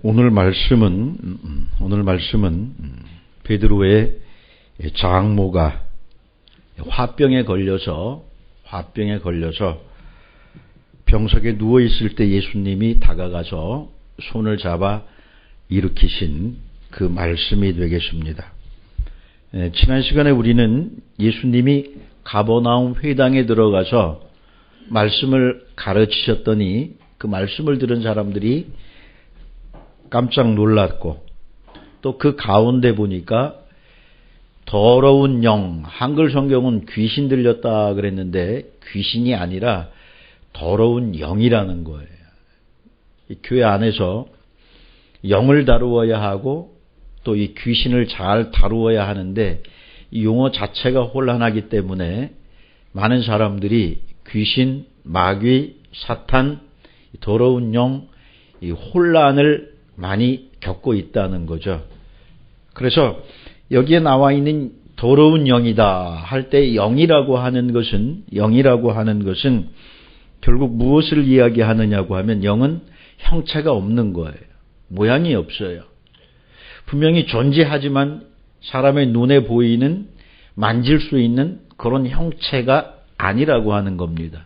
오늘 말씀은 베드로의 장모가 화병에 걸려서 병석에 누워 있을 때 예수님이 다가가서 손을 잡아 일으키신 그 말씀이 되겠습니다. 지난 시간에 우리는 예수님이 가버나움 회당에 들어가서 말씀을 가르치셨더니 그 말씀을 들은 사람들이 깜짝 놀랐고, 또 그 가운데 보니까 더러운 영, 한글 성경은 귀신 들렸다 그랬는데 귀신이 아니라 더러운 영이라는 거예요. 이 교회 안에서 영을 다루어야 하고 또 이 귀신을 잘 다루어야 하는데 이 용어 자체가 혼란하기 때문에 많은 사람들이 귀신, 마귀, 사탄, 더러운 영, 이 혼란을 많이 겪고 있다는 거죠. 그래서 여기에 나와 있는 더러운 영이다 할 때 영이라고 하는 것은 결국 무엇을 이야기하느냐고 하면 영은 형체가 없는 거예요. 모양이 없어요. 분명히 존재하지만 사람의 눈에 보이는, 만질 수 있는 그런 형체가 아니라고 하는 겁니다.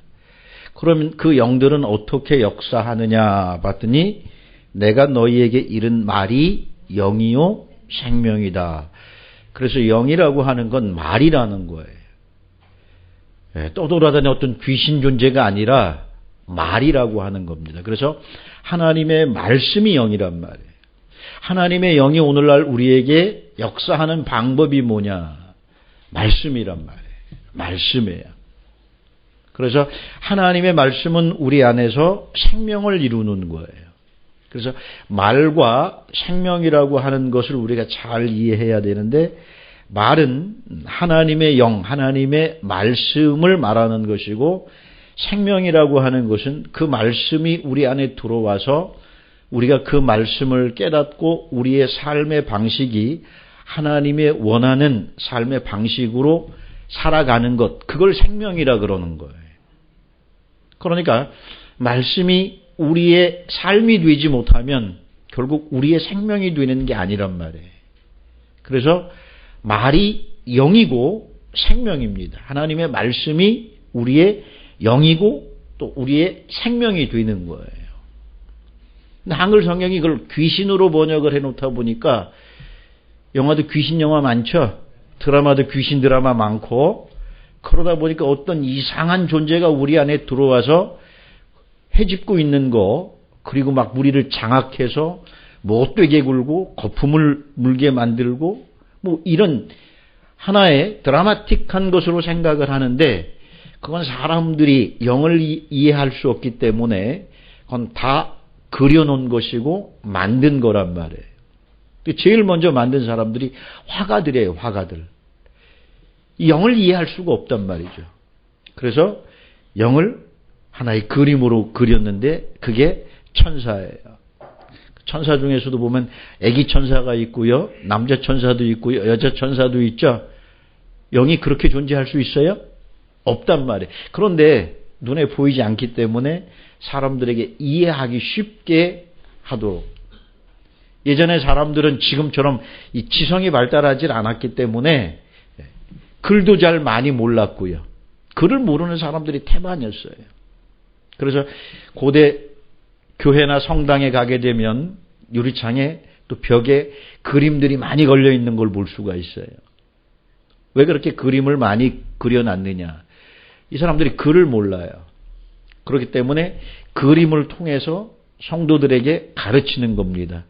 그러면 그 영들은 어떻게 역사하느냐 봤더니 내가 너희에게 이른 말이 영이요 생명이다. 그래서 영이라고 하는 건 말이라는 거예요. 떠돌아다니는 어떤 귀신 존재가 아니라 말이라고 하는 겁니다. 그래서 하나님의 말씀이 영이란 말이에요. 하나님의 영이 오늘날 우리에게 역사하는 방법이 뭐냐? 말씀이란 말이에요. 말씀이에요. 그래서 하나님의 말씀은 우리 안에서 생명을 이루는 거예요. 그래서 말과 생명이라고 하는 것을 우리가 잘 이해해야 되는데, 말은 하나님의 영, 하나님의 말씀을 말하는 것이고, 생명이라고 하는 것은 그 말씀이 우리 안에 들어와서 우리가 그 말씀을 깨닫고 우리의 삶의 방식이 하나님의 원하는 삶의 방식으로 살아가는 것, 그걸 생명이라 그러는 거예요. 그러니까 말씀이 우리의 삶이 되지 못하면 결국 우리의 생명이 되는 게 아니란 말이에요. 그래서 말이 영이고 생명입니다. 하나님의 말씀이 우리의 영이고 또 우리의 생명이 되는 거예요. 근데 한글 성경이 그걸 귀신으로 번역을 해놓다 보니까 영화도 귀신 영화 많죠. 드라마도 귀신 드라마 많고, 그러다 보니까 어떤 이상한 존재가 우리 안에 들어와서 해집고 있는 거, 그리고 막 우리를 장악해서 못되게 굴고 거품을 물게 만들고 뭐 이런 하나의 드라마틱한 것으로 생각을 하는데, 그건 사람들이 영을 이해할 수 없기 때문에 그건 다 그려놓은 것이고 만든 거란 말이에요. 제일 먼저 만든 사람들이 화가들이에요. 화가들. 이 영을 이해할 수가 없단 말이죠. 그래서 영을 하나의 그림으로 그렸는데 그게 천사예요. 천사 중에서도 보면 애기 천사가 있고요, 남자 천사도 있고요, 여자 천사도 있죠. 영이 그렇게 존재할 수 있어요? 없단 말이에요. 그런데 눈에 보이지 않기 때문에 사람들에게 이해하기 쉽게 하도록. 예전에 사람들은 지금처럼 이 지성이 발달하지 않았기 때문에 글도 잘 많이 몰랐고요. 글을 모르는 사람들이 태반이었어요. 그래서 고대 교회나 성당에 가게 되면 유리창에 또 벽에 그림들이 많이 걸려 있는 걸 볼 수가 있어요. 왜 그렇게 그림을 많이 그려놨느냐? 이 사람들이 글을 몰라요. 그렇기 때문에 그림을 통해서 성도들에게 가르치는 겁니다.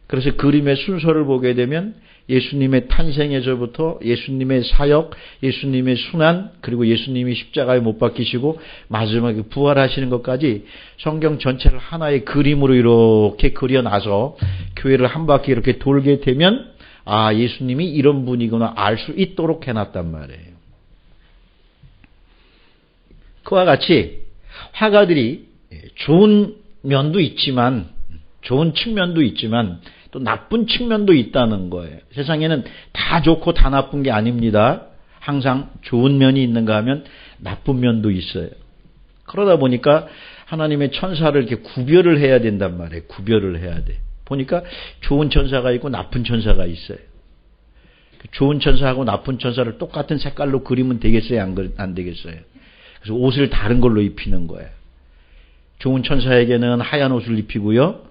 그래서 그림의 순서를 보게 되면 예수님의 탄생에서부터 예수님의 사역, 예수님의 순환, 그리고 예수님이 십자가에 못 박히시고 마지막에 부활하시는 것까지 성경 전체를 하나의 그림으로 이렇게 그려놔서 교회를 한 바퀴 이렇게 돌게 되면 아, 예수님이 이런 분이구나 알 수 있도록 해놨단 말이에요. 그와 같이 화가들이 좋은 면도 있지만, 좋은 측면도 있지만 또 나쁜 측면도 있다는 거예요. 세상에는 다 좋고 다 나쁜 게 아닙니다. 항상 좋은 면이 있는가 하면 나쁜 면도 있어요. 그러다 보니까 하나님의 천사를 이렇게 구별을 해야 된단 말이에요. 구별을 해야 돼. 보니까 좋은 천사가 있고 나쁜 천사가 있어요. 좋은 천사하고 나쁜 천사를 똑같은 색깔로 그리면 되겠어요? 안 되겠어요? 그래서 옷을 다른 걸로 입히는 거예요. 좋은 천사에게는 하얀 옷을 입히고요.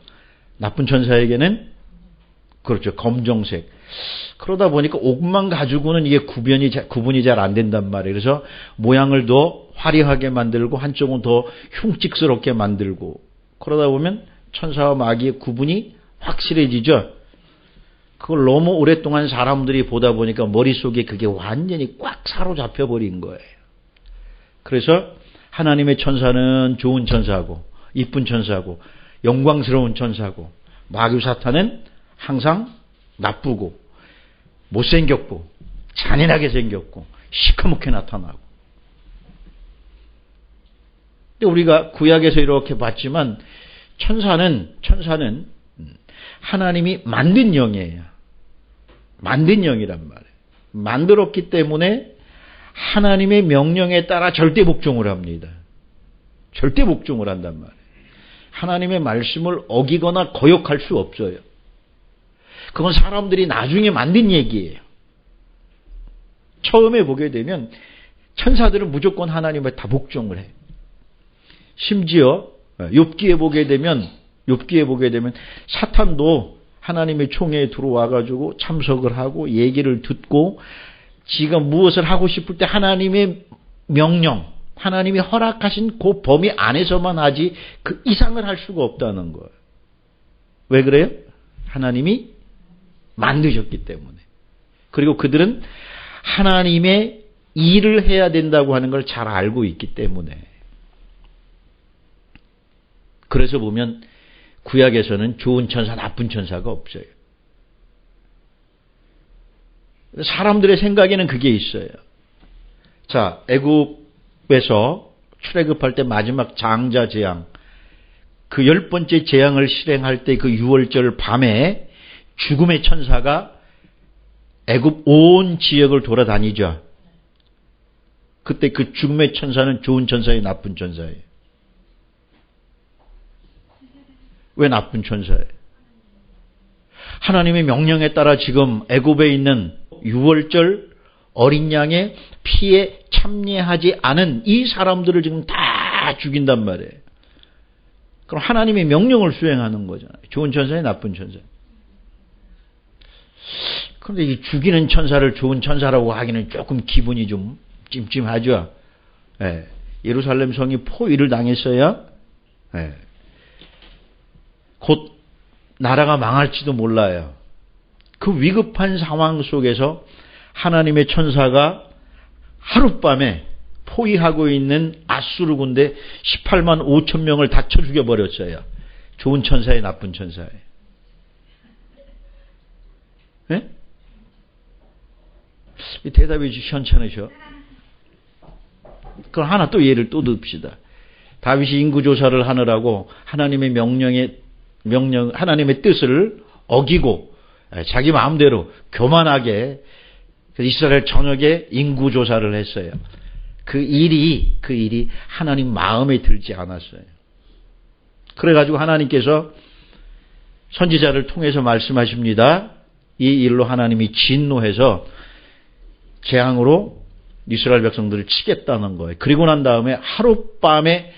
나쁜 천사에게는 그렇죠. 검정색. 그러다 보니까 옷만 가지고는 이게 구분이 잘 안 된단 말이에요. 그래서 모양을 더 화려하게 만들고 한쪽은 더 흉측스럽게 만들고 그러다 보면 천사와 마귀의 구분이 확실해지죠. 그걸 너무 오랫동안 사람들이 보다 보니까 머릿속에 그게 완전히 꽉 사로잡혀 버린 거예요. 그래서 하나님의 천사는 좋은 천사고 이쁜 천사고 영광스러운 천사고 마귀 사탄은 항상 나쁘고 못생겼고 잔인하게 생겼고 시커멓게 나타나고. 근데 우리가 구약에서 이렇게 봤지만 천사는 하나님이 만든 영이에요. 만든 영이란 말이에요. 만들었기 때문에 하나님의 명령에 따라 절대 복종을 합니다. 절대 복종을 한단 말이에요. 하나님의 말씀을 어기거나 거역할 수 없어요. 그건 사람들이 나중에 만든 얘기예요. 처음에 보게 되면 천사들은 무조건 하나님을 다 복종을 해요. 심지어 욥기에 보게 되면 사탄도 하나님의 총회에 들어와 가지고 참석을 하고 얘기를 듣고 지가 무엇을 하고 싶을 때 하나님의 명령, 하나님이 허락하신 그 범위 안에서만 하지 그 이상을 할 수가 없다는 거예요. 왜 그래요? 하나님이 만드셨기 때문에. 그리고 그들은 하나님의 일을 해야 된다고 하는 걸 잘 알고 있기 때문에. 그래서 보면 구약에서는 좋은 천사, 나쁜 천사가 없어요. 사람들의 생각에는 그게 있어요. 자, 애굽에서 출애굽할 때 마지막 장자 재앙, 그 10번째 재앙을 실행할 때 그 6월절 밤에 죽음의 천사가 애굽 온 지역을 돌아다니죠. 그때 그 죽음의 천사는 좋은 천사예요, 나쁜 천사예요? 왜 나쁜 천사예요? 하나님의 명령에 따라 지금 애굽에 있는 6월절 어린 양의 피에 참여하지 않은 이 사람들을 지금 다 죽인단 말이에요. 그럼 하나님의 명령을 수행하는 거잖아요. 좋은 천사예요, 나쁜 천사예요? 그런데 이 죽이는 천사를 좋은 천사라고 하기는 조금 기분이 좀 찜찜하죠. 예. 예루살렘 성이 포위를 당했어야 곧 나라가 망할지도 몰라요. 그 위급한 상황 속에서 하나님의 천사가 하룻밤에 포위하고 있는 아수르 군대 18만 5천 명을 다 쳐 죽여버렸어요. 좋은 천사예요, 나쁜 천사예요? 예? 대답이 현찮으셔. 그럼 하나 또 예를 또 듭시다. 다윗이 인구조사를 하느라고 하나님의 하나님의 뜻을 어기고 자기 마음대로 교만하게 이스라엘 전역에 인구조사를 했어요. 그 일이 하나님 마음에 들지 않았어요. 그래가지고 하나님께서 선지자를 통해서 말씀하십니다. 이 일로 하나님이 진노해서 재앙으로 이스라엘 백성들을 치겠다는 거예요. 그리고 난 다음에 하룻밤에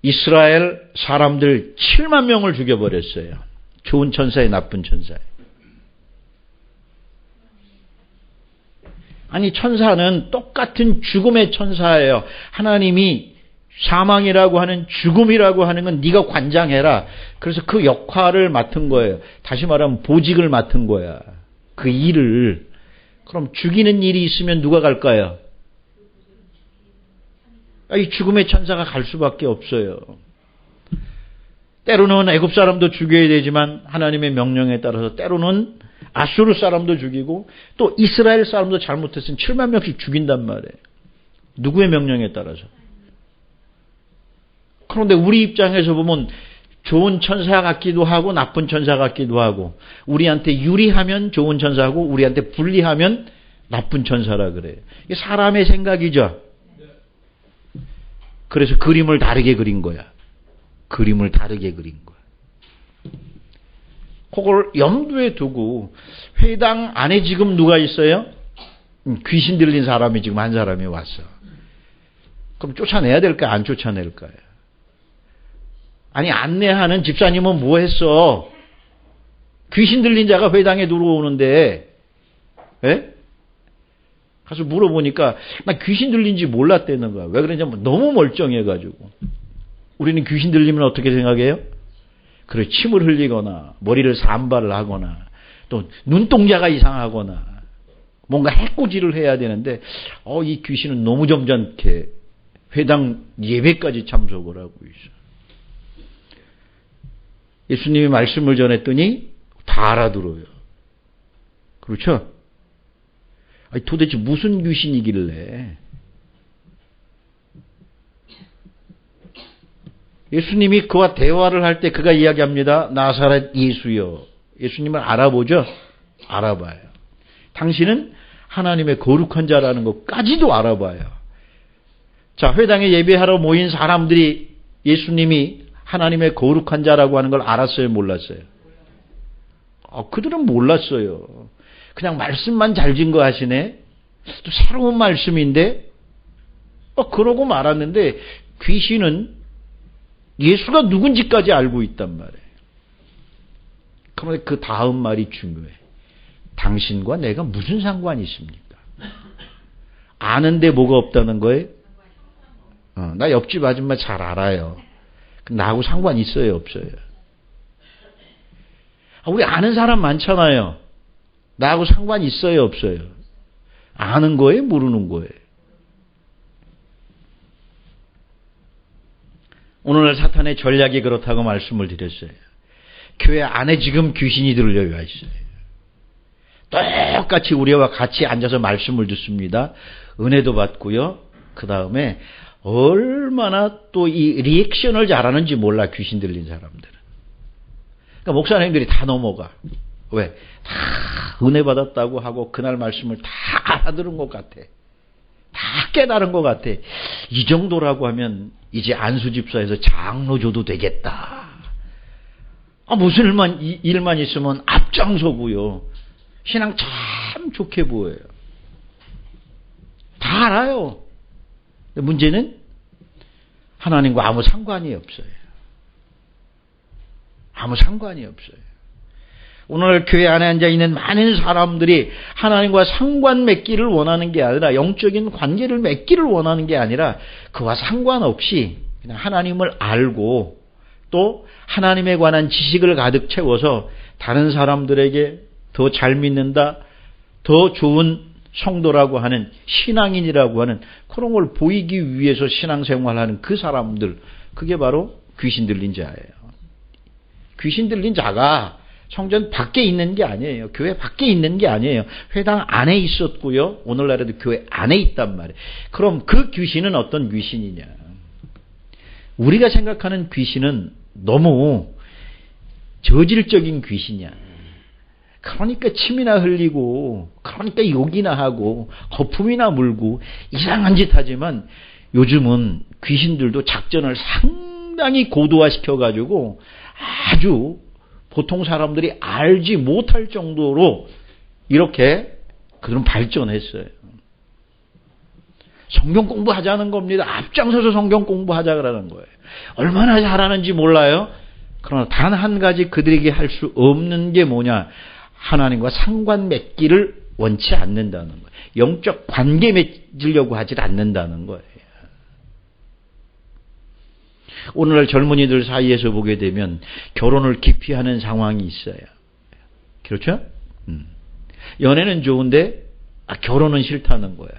이스라엘 사람들 7만 명을 죽여버렸어요. 좋은 천사에 나쁜 천사에. 아니, 천사는 똑같은 죽음의 천사예요. 하나님이 사망이라고 하는 죽음이라고 하는 건 네가 관장해라. 그래서 그 역할을 맡은 거예요. 다시 말하면 보직을 맡은 거야. 그 일을. 그럼 죽이는 일이 있으면 누가 갈까요? 이 죽음의 천사가 갈 수밖에 없어요. 때로는 애굽 사람도 죽여야 되지만 하나님의 명령에 따라서 때로는 아수르 사람도 죽이고 또 이스라엘 사람도 잘못했으면 7만 명씩 죽인단 말이에요. 누구의 명령에 따라서. 그런데 우리 입장에서 보면 좋은 천사 같기도 하고 나쁜 천사 같기도 하고 우리한테 유리하면 좋은 천사고 우리한테 불리하면 나쁜 천사라 그래요. 이게 사람의 생각이죠. 그래서 그림을 다르게 그린 거야. 그림을 다르게 그린 거야. 그걸 염두에 두고 회당 안에 지금 누가 있어요? 귀신 들린 사람이 지금 한 사람이 왔어. 그럼 쫓아내야 될까? 안 쫓아낼까요? 아니 안내하는 집사님은 뭐 했어? 귀신 들린 자가 회당에 들어오는데 예? 가서 물어보니까 나 귀신 들린지 몰랐다는 거야. 왜 그러냐면 너무 멀쩡해가지고. 우리는 귀신 들리면 어떻게 생각해요? 그래 침을 흘리거나 머리를 산발을 하거나 또 눈동자가 이상하거나 뭔가 해코지를 해야 되는데 이 귀신은 너무 점잖게 회당 예배까지 참석을 하고 있어. 예수님이 말씀을 전했더니 다 알아들어요. 그렇죠? 아니, 도대체 무슨 귀신이길래? 예수님이 그와 대화를 할 때 그가 이야기합니다. 나사렛 예수여. 예수님을 알아보죠? 알아봐요. 당신은 하나님의 거룩한 자라는 것까지도 알아봐요. 자, 회당에 예배하러 모인 사람들이 예수님이 하나님의 거룩한 자라고 하는 걸 알았어요? 몰랐어요? 그들은 몰랐어요. 그냥 말씀만 잘 증거하시네. 또 새로운 말씀인데 그러고 말았는데 귀신은 예수가 누군지까지 알고 있단 말이에요. 그런데 그 다음 말이 중요해. 당신과 내가 무슨 상관이 있습니까? 아는데 뭐가 없다는 거예요? 나 옆집 아줌마 잘 알아요. 나하고 상관 있어요? 없어요? 우리 아는 사람 많잖아요. 나하고 상관 있어요? 없어요? 아는 거예요? 모르는 거예요? 오늘날 사탄의 전략이 그렇다고 말씀을 드렸어요. 교회 안에 지금 귀신이 들려와 있어요. 똑같이 우리와 같이 앉아서 말씀을 듣습니다. 은혜도 받고요. 그 다음에 얼마나 또 이 리액션을 잘하는지 몰라, 귀신 들린 사람들은. 그러니까 목사님들이 다 넘어가. 왜? 다 은혜 받았다고 하고 그날 말씀을 다 알아들은 것 같아. 다 깨달은 것 같아. 이 정도라고 하면 이제 안수집사에서 장로 줘도 되겠다. 무슨 일만 있으면 앞장서고요. 신앙 참 좋게 보여요. 다 알아요. 문제는 하나님과 아무 상관이 없어요. 아무 상관이 없어요. 오늘 교회 안에 앉아있는 많은 사람들이 하나님과 상관 맺기를 원하는 게 아니라 영적인 관계를 맺기를 원하는 게 아니라 그와 상관없이 그냥 하나님을 알고 또 하나님에 관한 지식을 가득 채워서 다른 사람들에게 더 잘 믿는다, 더 좋은 성도라고 하는 신앙인이라고 하는 그런 걸 보이기 위해서 신앙생활하는 그 사람들, 그게 바로 귀신 들린 자예요. 귀신 들린 자가 성전 밖에 있는 게 아니에요. 교회 밖에 있는 게 아니에요. 회당 안에 있었고요. 오늘날에도 교회 안에 있단 말이에요. 그럼 그 귀신은 어떤 귀신이냐? 우리가 생각하는 귀신은 너무 저질적인 귀신이야. 그러니까 침이나 흘리고, 그러니까 욕이나 하고, 거품이나 물고, 이상한 짓 하지만 요즘은 귀신들도 작전을 상당히 고도화시켜가지고 아주 보통 사람들이 알지 못할 정도로 이렇게 그들은 발전했어요. 성경 공부하자는 겁니다. 앞장서서 성경 공부하자 그러는 거예요. 얼마나 잘하는지 몰라요. 그러나 단 한 가지 그들에게 할 수 없는 게 뭐냐? 하나님과 상관 맺기를 원치 않는다는 거예요. 영적 관계 맺으려고 하지 않는다는 거예요. 오늘날 젊은이들 사이에서 보게 되면 결혼을 기피하는 상황이 있어요. 그렇죠? 연애는 좋은데 결혼은 싫다는 거야.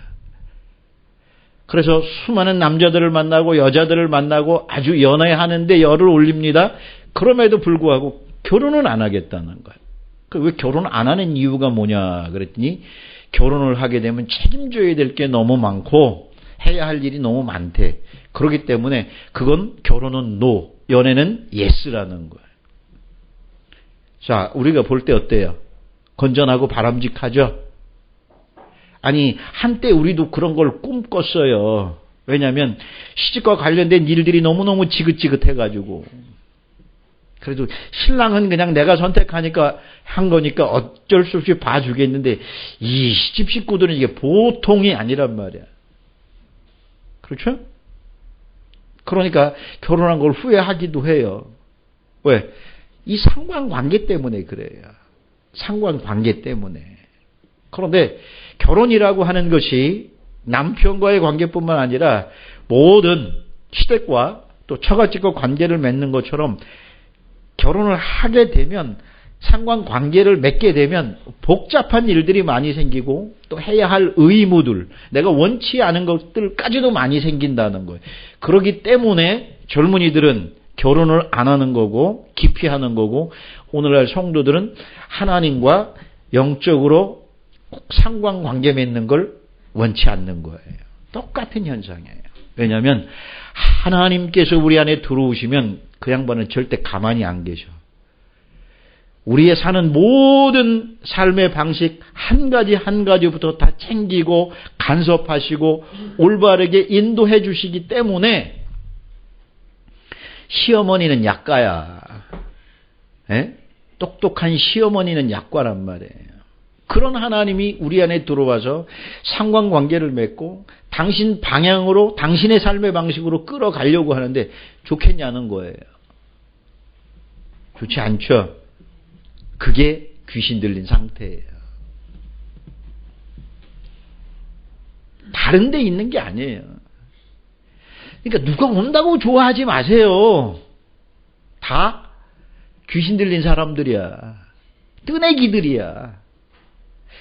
그래서 수많은 남자들을 만나고 여자들을 만나고 아주 연애하는데 열을 올립니다. 그럼에도 불구하고 결혼은 안 하겠다는 거야. 왜 결혼 안 하는 이유가 뭐냐 그랬더니 결혼을 하게 되면 책임져야 될 게 너무 많고 해야 할 일이 너무 많대. 그렇기 때문에 그건 결혼은 no, 연애는 yes라는 거예요. 자, 우리가 볼 때 어때요? 건전하고 바람직하죠? 아니, 한때 우리도 그런 걸 꿈꿨어요. 왜냐하면 시집과 관련된 일들이 너무너무 지긋지긋해가지고. 그래도 신랑은 그냥 내가 선택하니까 한 거니까 어쩔 수 없이 봐주겠는데 이 시집 식구들은 이게 보통이 아니란 말이야. 그렇죠? 그러니까 결혼한 걸 후회하기도 해요. 왜? 이 상관관계 때문에 그래요. 상관관계 때문에. 그런데 결혼이라고 하는 것이 남편과의 관계뿐만 아니라 모든 시댁과 또 처가집과 관계를 맺는 것처럼 결혼을 하게 되면 상관관계를 맺게 되면 복잡한 일들이 많이 생기고 또 해야 할 의무들, 내가 원치 않은 것들까지도 많이 생긴다는 거예요. 그렇기 때문에 젊은이들은 결혼을 안 하는 거고 기피하는 거고 오늘날 성도들은 하나님과 영적으로 상관관계 맺는 걸 원치 않는 거예요. 똑같은 현상이에요. 왜냐하면 하나님께서 우리 안에 들어오시면 그 양반은 절대 가만히 안 계셔. 우리의 사는 모든 삶의 방식 한 가지 한 가지부터 다 챙기고 간섭하시고 올바르게 인도해 주시기 때문에 시어머니는 약가야. 에? 똑똑한 시어머니는 약과란 말이에요. 그런 하나님이 우리 안에 들어와서 상관관계를 맺고 당신 방향으로 당신의 삶의 방식으로 끌어가려고 하는데 좋겠냐는 거예요. 좋지 않죠. 그게 귀신 들린 상태예요. 다른 데 있는 게 아니에요. 그러니까 누가 온다고 좋아하지 마세요. 다 귀신 들린 사람들이야. 뜨내기들이야.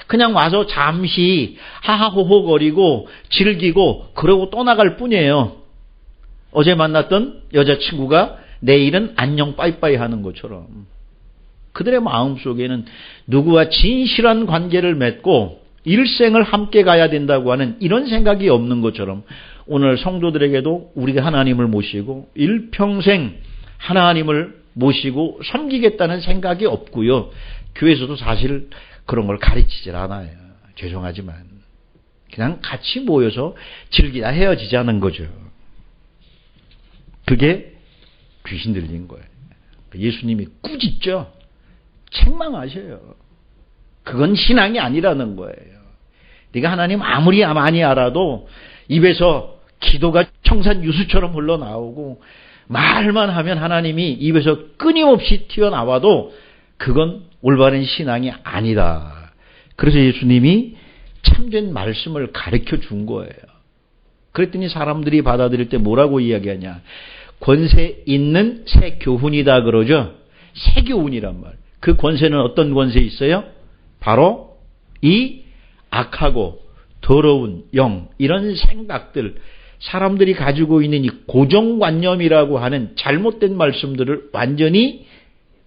그냥 와서 잠시 하하호호거리고 즐기고 그러고 떠나갈 뿐이에요. 어제 만났던 여자친구가 내일은 안녕 빠이빠이 하는 것처럼. 그들의 마음속에는 누구와 진실한 관계를 맺고 일생을 함께 가야 된다고 하는 이런 생각이 없는 것처럼 오늘 성도들에게도 우리가 하나님을 모시고 일평생 하나님을 모시고 섬기겠다는 생각이 없고요. 교회에서도 사실 그런 걸 가르치질 않아요. 죄송하지만. 그냥 같이 모여서 즐기다 헤어지자는 거죠. 그게 귀신 들린 거예요. 예수님이 꾸짖죠. 책망하셔요. 그건 신앙이 아니라는 거예요. 네가 하나님 아무리 많이 알아도 입에서 기도가 청산유수처럼 흘러나오고 말만 하면 하나님이 입에서 끊임없이 튀어나와도 그건 올바른 신앙이 아니다. 그래서 예수님이 참된 말씀을 가르쳐 준 거예요. 그랬더니 사람들이 받아들일 때 뭐라고 이야기하냐. 권세 있는 새 교훈이다 그러죠. 새 교훈이란 말. 그 권세는 어떤 권세 있어요? 바로 이 악하고 더러운 영, 이런 생각들, 사람들이 가지고 있는 이 고정관념이라고 하는 잘못된 말씀들을 완전히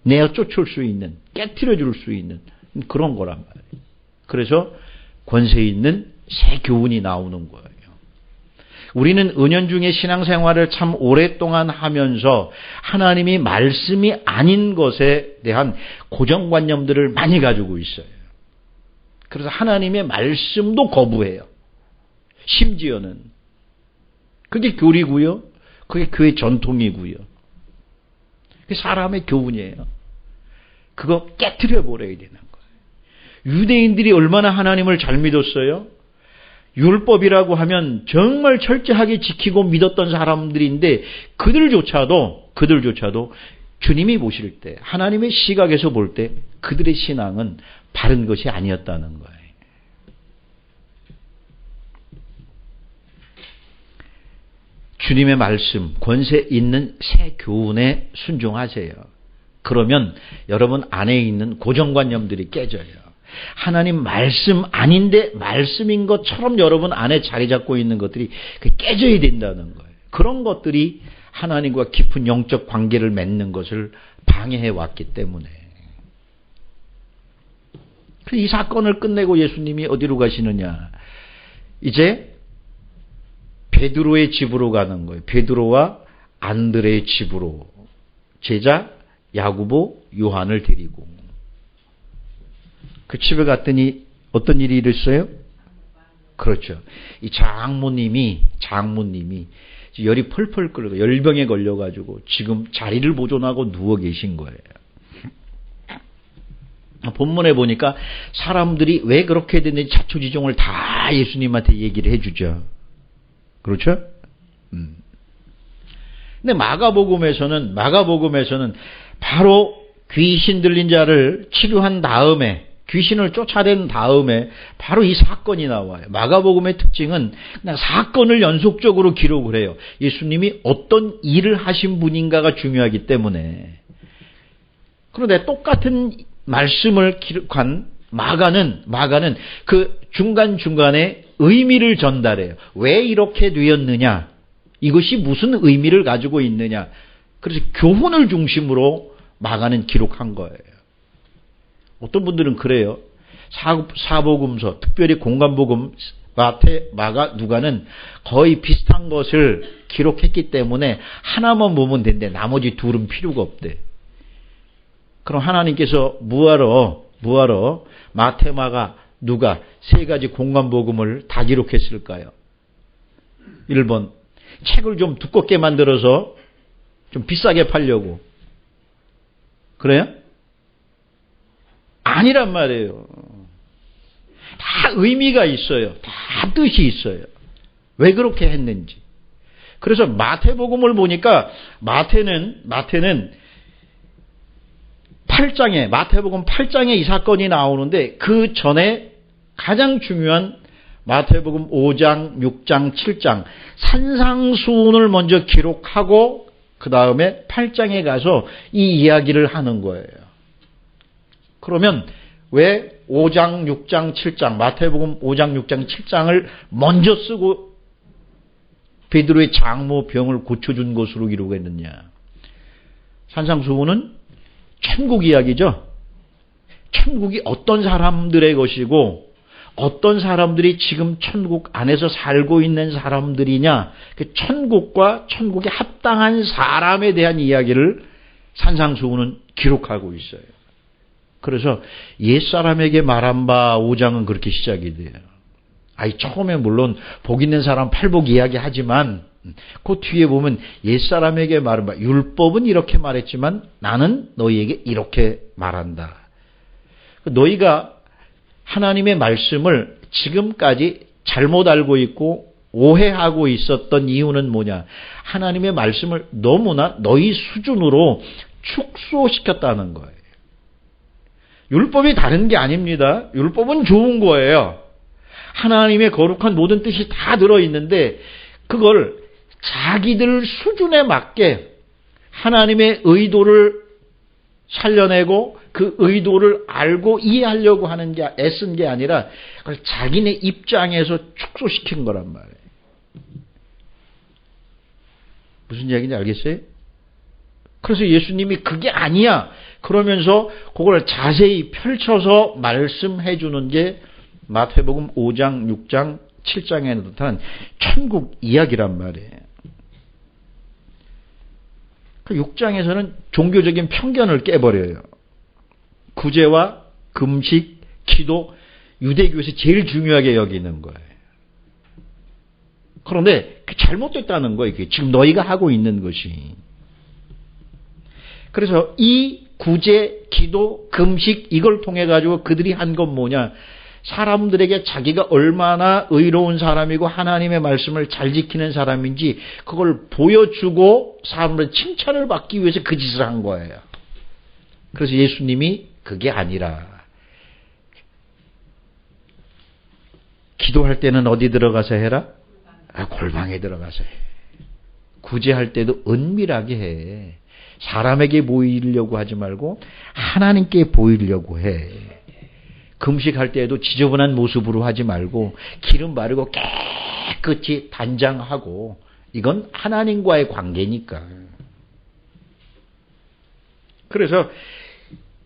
내어 쫓을 수 있는, 깨트려 줄 수 있는 그런 거란 말이에요. 그래서 권세 있는 새 교훈이 나오는 거예요. 우리는 은연중에 신앙생활을 참 오랫동안 하면서 하나님이 말씀이 아닌 것에 대한 고정관념들을 많이 가지고 있어요. 그래서 하나님의 말씀도 거부해요. 심지어는. 그게 교리고요. 그게 교회 전통이고요. 그게 사람의 교훈이에요. 그거 깨트려 버려야 되는 거예요. 유대인들이 얼마나 하나님을 잘 믿었어요? 율법이라고 하면 정말 철저하게 지키고 믿었던 사람들인데 그들조차도 주님이 보실 때, 하나님의 시각에서 볼 때 그들의 신앙은 바른 것이 아니었다는 거예요. 주님의 말씀, 권세 있는 새 교훈에 순종하세요. 그러면 여러분 안에 있는 고정관념들이 깨져요. 하나님 말씀 아닌데 말씀인 것처럼 여러분 안에 자리 잡고 있는 것들이 깨져야 된다는 거예요. 그런 것들이 하나님과 깊은 영적 관계를 맺는 것을 방해해 왔기 때문에. 이 사건을 끝내고 예수님이 어디로 가시느냐. 이제 베드로의 집으로 가는 거예요. 베드로와 안드레의 집으로. 제자 야고보, 요한을 데리고. 그 집에 갔더니 어떤 일이 일었어요? 그렇죠. 이 장모님이 열이 펄펄 끓고 열병에 걸려가지고 지금 자리를 보존하고 누워 계신 거예요. 본문에 보니까 사람들이 왜 그렇게 됐는지 자초지종을 다 예수님한테 얘기를 해주죠. 그렇죠? 근데 마가복음에서는 바로 귀신 들린 자를 치료한 다음에, 귀신을 쫓아낸 다음에 바로 이 사건이 나와요. 마가복음의 특징은 그냥 사건을 연속적으로 기록을 해요. 예수님이 어떤 일을 하신 분인가가 중요하기 때문에. 그런데 똑같은 말씀을 기록한 마가는 그 중간중간에 의미를 전달해요. 왜 이렇게 되었느냐? 이것이 무슨 의미를 가지고 있느냐? 그래서 교훈을 중심으로 마가는 기록한 거예요. 어떤 분들은 그래요. 사복음서, 특별히 공관복음, 마태, 마가, 누가는 거의 비슷한 것을 기록했기 때문에 하나만 보면 된대. 나머지 둘은 필요가 없대. 그럼 하나님께서 뭐하러 마태, 마가, 누가 세 가지 공관복음을 다 기록했을까요? 1번, 책을 좀 두껍게 만들어서 좀 비싸게 팔려고. 그래요? 아니란 말이에요. 다 의미가 있어요. 다 뜻이 있어요. 왜 그렇게 했는지. 그래서 마태복음을 보니까 마태는 8장에, 마태복음 8장에 이 사건이 나오는데 그 전에 가장 중요한 마태복음 5장, 6장, 7장 산상수훈을 먼저 기록하고 그 다음에 8장에 가서 이 이야기를 하는 거예요. 그러면 왜 5장, 6장, 7장, 마태복음 5장, 6장, 7장을 먼저 쓰고 베드로의 장모 병을 고쳐준 것으로 기록했느냐? 산상수훈은 천국 이야기죠. 천국이 어떤 사람들의 것이고 어떤 사람들이 지금 천국 안에서 살고 있는 사람들이냐, 그 천국과 천국에 합당한 사람에 대한 이야기를 산상수훈은 기록하고 있어요. 그래서 옛사람에게 말한 바 5장은 그렇게 시작이 돼요. 처음에 물론 복 있는 사람 팔복 이야기 하지만 그 뒤에 보면 옛사람에게 말한 바, 율법은 이렇게 말했지만 나는 너희에게 이렇게 말한다. 너희가 하나님의 말씀을 지금까지 잘못 알고 있고 오해하고 있었던 이유는 뭐냐? 하나님의 말씀을 너무나 너희 수준으로 축소시켰다는 거예요. 율법이 다른 게 아닙니다. 율법은 좋은 거예요. 하나님의 거룩한 모든 뜻이 다 들어있는데 그걸 자기들 수준에 맞게 하나님의 의도를 살려내고 그 의도를 알고 이해하려고 하는 게 애쓴 게 아니라 그걸 자기네 입장에서 축소시킨 거란 말이에요. 무슨 이야기인지 알겠어요? 그래서 예수님이 그게 아니야 그러면서 그걸 자세히 펼쳐서 말씀해 주는 게 마태복음 5장, 6장, 7장에 나타난 천국 이야기란 말이에요. 그 6장에서는 종교적인 편견을 깨버려요. 구제와 금식, 기도, 유대교에서 제일 중요하게 여기는 거예요. 그런데 잘못됐다는 거예요. 지금 너희가 하고 있는 것이. 그래서 이 구제, 기도, 금식 이걸 통해 가지고 그들이 한 건 뭐냐? 사람들에게 자기가 얼마나 의로운 사람이고 하나님의 말씀을 잘 지키는 사람인지 그걸 보여주고 사람들의 칭찬을 받기 위해서 그 짓을 한 거예요. 그래서 예수님이 그게 아니라 기도할 때는 어디 들어가서 해라? 골방에 들어가서 해. 구제할 때도 은밀하게 해. 사람에게 보이려고 하지 말고 하나님께 보이려고 해. 금식할 때에도 지저분한 모습으로 하지 말고 기름 바르고 깨끗이 단장하고 이건 하나님과의 관계니까. 그래서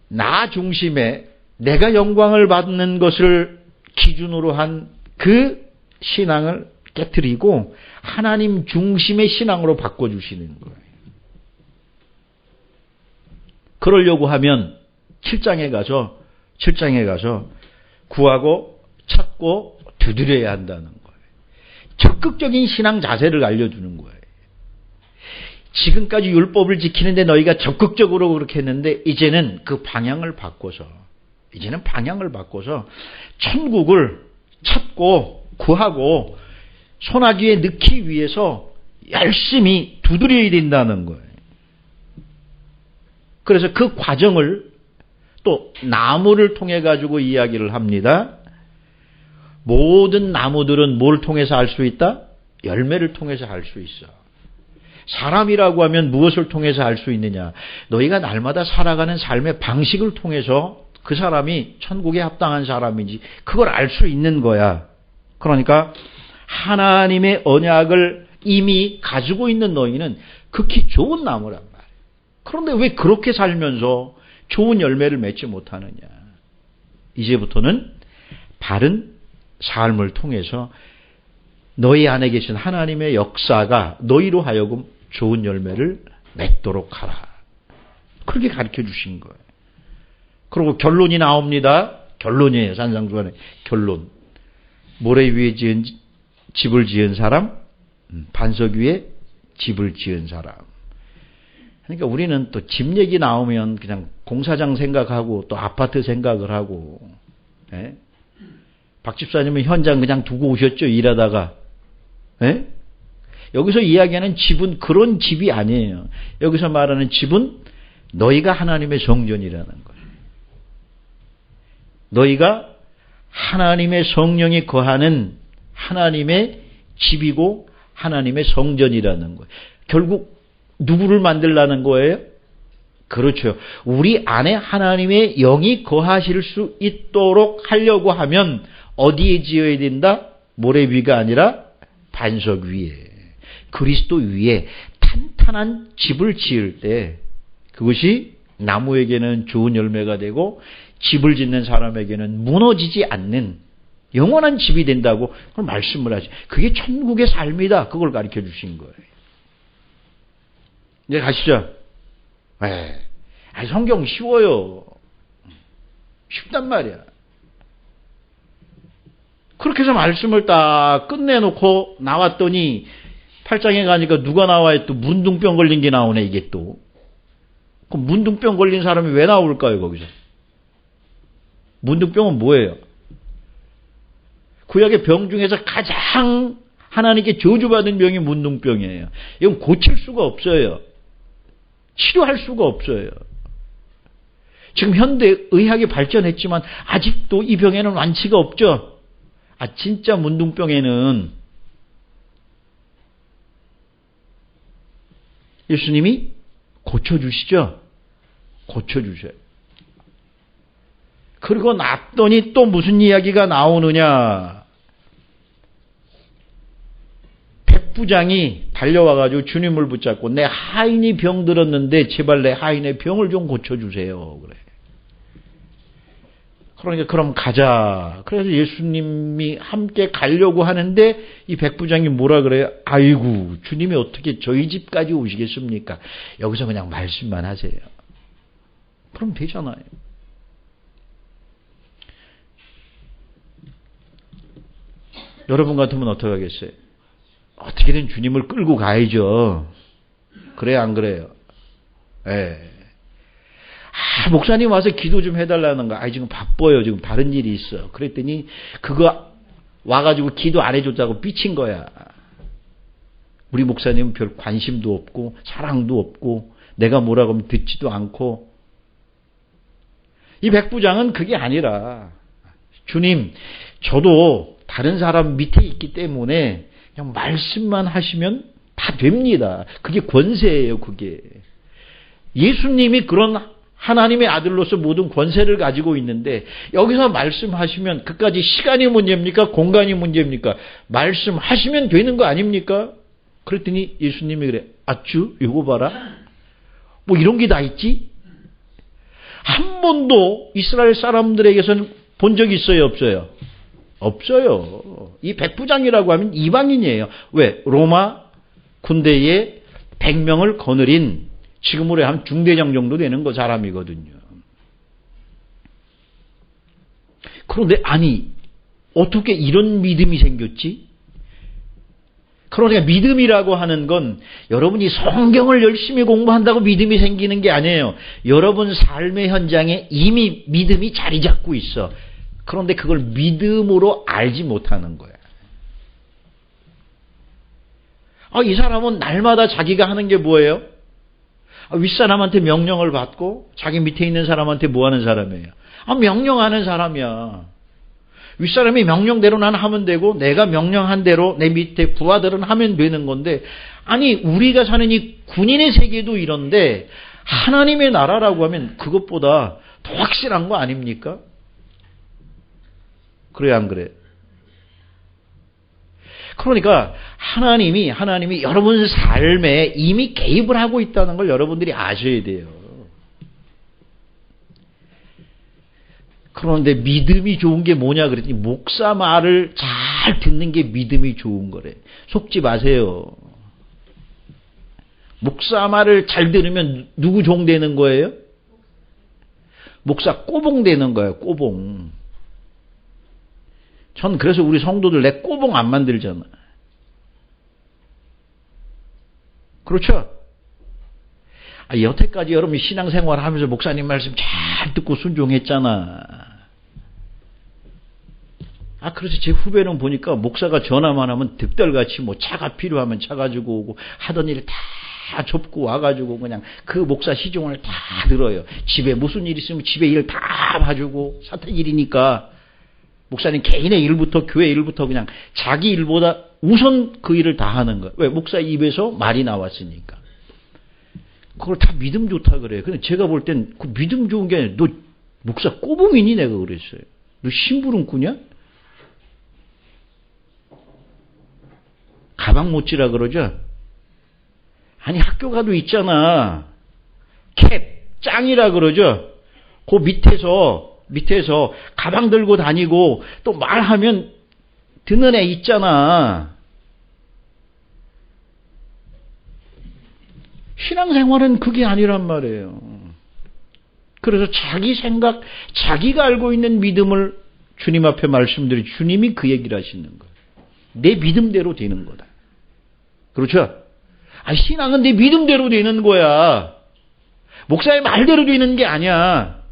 나 중심에 내가 영광을 받는 것을 기준으로 한 그 신앙을 깨트리고 하나님 중심의 신앙으로 바꿔주시는 거예요. 그러려고 하면 7장에 가서 구하고 찾고 두드려야 한다는 거예요. 적극적인 신앙 자세를 알려주는 거예요. 지금까지 율법을 지키는데 너희가 적극적으로 그렇게 했는데 이제는 그 방향을 바꿔서 천국을 찾고 구하고 소나기에 넣기 위해서 열심히 두드려야 된다는 거예요. 그래서 그 과정을 또 나무를 통해 가지고 이야기를 합니다. 모든 나무들은 뭘 통해서 알 수 있다? 열매를 통해서 알 수 있어. 사람이라고 하면 무엇을 통해서 알 수 있느냐? 너희가 날마다 살아가는 삶의 방식을 통해서 그 사람이 천국에 합당한 사람인지 그걸 알 수 있는 거야. 그러니까 하나님의 언약을 이미 가지고 있는 너희는 극히 좋은 나무란 말이야. 그런데 왜 그렇게 살면서 좋은 열매를 맺지 못하느냐? 이제부터는 바른 삶을 통해서 너희 안에 계신 하나님의 역사가 너희로 하여금 좋은 열매를 맺도록 하라. 그렇게 가르쳐 주신 거예요. 그리고 결론이 나옵니다. 결론이에요. 산상수훈의 결론. 모래 위에 집을 지은 사람, 반석 위에 집을 지은 사람. 그러니까 우리는 또 집 얘기 나오면 그냥 공사장 생각하고 또 아파트 생각을 하고, 예? 박 집사님은 현장 그냥 두고 오셨죠, 일하다가. 예? 여기서 이야기하는 집은 그런 집이 아니에요. 여기서 말하는 집은 너희가 하나님의 성전이라는 거예요. 너희가 하나님의 성령이 거하는 하나님의 집이고 하나님의 성전이라는 거예요. 결국 누구를 만들라는 거예요? 그렇죠. 우리 안에 하나님의 영이 거하실 수 있도록 하려고 하면 어디에 지어야 된다? 모래 위가 아니라 반석 위에, 그리스도 위에 탄탄한 집을 지을 때 그것이 나무에게는 좋은 열매가 되고 집을 짓는 사람에게는 무너지지 않는 영원한 집이 된다고 그걸 말씀을 하죠. 그게 천국의 삶이다. 그걸 가르쳐 주신 거예요. 이제 가시죠. 네. 성경 쉬워요. 쉽단 말이야. 그렇게 해서 말씀을 딱 끝내놓고 나왔더니 8장에 가니까 누가 나와요? 또 문둥병 걸린 게 나오네, 이게 또. 그럼 문둥병 걸린 사람이 왜 나올까요, 거기서? 문둥병은 뭐예요? 구약의 병 중에서 가장 하나님께 저주받은 병이 문둥병이에요. 이건 고칠 수가 없어요. 치료할 수가 없어요. 지금 현대 의학이 발전했지만 아직도 이 병에는 완치가 없죠. 진짜 문둥병에는 예수님이 고쳐주시죠. 고쳐주셔요. 그리고 났더니 또 무슨 이야기가 나오느냐. 백부장이 달려와가지고 주님을 붙잡고 내 하인이 병들었는데 제발 내 하인의 병을 좀 고쳐주세요. 그래. 그러니까 그럼 가자. 그래서 예수님이 함께 가려고 하는데 이 백부장이 뭐라 그래요? 아이고, 주님이 어떻게 저희 집까지 오시겠습니까? 여기서 그냥 말씀만 하세요. 그럼 되잖아요. 여러분 같으면 어떻게 하겠어요? 어떻게든 주님을 끌고 가야죠. 그래요, 안 그래요? 예. 목사님 와서 기도 좀 해달라는 거. 지금 바빠요. 지금 다른 일이 있어. 그랬더니 그거 와가지고 기도 안 해줬다고 삐친 거야. 우리 목사님은 별 관심도 없고 사랑도 없고 내가 뭐라고 하면 듣지도 않고. 이 백부장은 그게 아니라 주님, 저도 다른 사람 밑에 있기 때문에 그냥 말씀만 하시면 다 됩니다. 그게 권세예요. 그게. 예수님이 그런 하나님의 아들로서 모든 권세를 가지고 있는데 여기서 말씀하시면 그까지 시간이 문제입니까? 공간이 문제입니까? 말씀하시면 되는 거 아닙니까? 그랬더니 예수님이 그래. 아쭈 이거 봐라. 뭐 이런 게 다 있지? 한 번도 이스라엘 사람들에게서는 본 적이 있어요? 없어요? 없어요. 이 백부장이라고 하면 이방인이에요. 왜? 로마 군대에 100명을 거느린 지금으로 하면 중대장 정도 되는 거 사람이거든요. 그런데 어떻게 이런 믿음이 생겼지? 그러니까 믿음이라고 하는 건 여러분이 성경을 열심히 공부한다고 믿음이 생기는 게 아니에요. 여러분 삶의 현장에 이미 믿음이 자리 잡고 있어. 그런데 그걸 믿음으로 알지 못하는 거야. 이 사람은 날마다 자기가 하는 게 뭐예요? 윗사람한테 명령을 받고 자기 밑에 있는 사람한테 뭐 하는 사람이에요? 명령하는 사람이야. 윗사람이 명령대로만 하면 되고 내가 명령한 대로 내 밑에 부하들은 하면 되는 건데, 아니 우리가 사는 이 군인의 세계도 이런데 하나님의 나라라고 하면 그것보다 더 확실한 거 아닙니까? 그래 안 그래? 그러니까 하나님이 여러분 삶에 이미 개입을 하고 있다는 걸 여러분들이 아셔야 돼요. 그런데 믿음이 좋은 게 뭐냐 그랬더니 목사 말을 잘 듣는 게 믿음이 좋은 거래. 속지 마세요. 목사 말을 잘 들으면 누구 종 되는 거예요? 목사 꼬봉 되는 거예요. 꼬봉. 전 그래서 우리 성도들 내 꼬봉 안 만들잖아. 그렇죠? 여태까지 여러분이 신앙생활 하면서 목사님 말씀 잘 듣고 순종했잖아. 그래서 제 후배는 보니까 목사가 전화만 하면 득달같이 뭐 차가 필요하면 차 가지고 오고 하던 일 다 접고 와가지고 그냥 그 목사 시종을 다 들어요. 집에 무슨 일 있으면 집에 일 다 봐주고 사택일이니까 목사님 개인의 일부터 교회 일부터 그냥 자기 일보다 우선 그 일을 다 하는 거예요. 왜? 목사 입에서 말이 나왔으니까. 그걸 다 믿음 좋다 그래요. 근데 제가 볼 땐 그 믿음 좋은 게 아니라 너 목사 꼬봉이니? 내가 그랬어요. 너 심부름꾼이야? 가방 못지라 그러죠? 아니 학교 가도 있잖아. 캡, 짱이라 그러죠? 그 밑에서 가방 들고 다니고 또 말하면 듣는 애 있잖아. 신앙생활은 그게 아니란 말이에요. 그래서 자기 생각, 자기가 알고 있는 믿음을 주님 앞에 말씀드리 주님이 그 얘기를 하시는 거예요. 내 믿음대로 되는 거다. 그렇죠? 신앙은 내 믿음대로 되는 거야. 목사의 말대로 되는 게 아니야.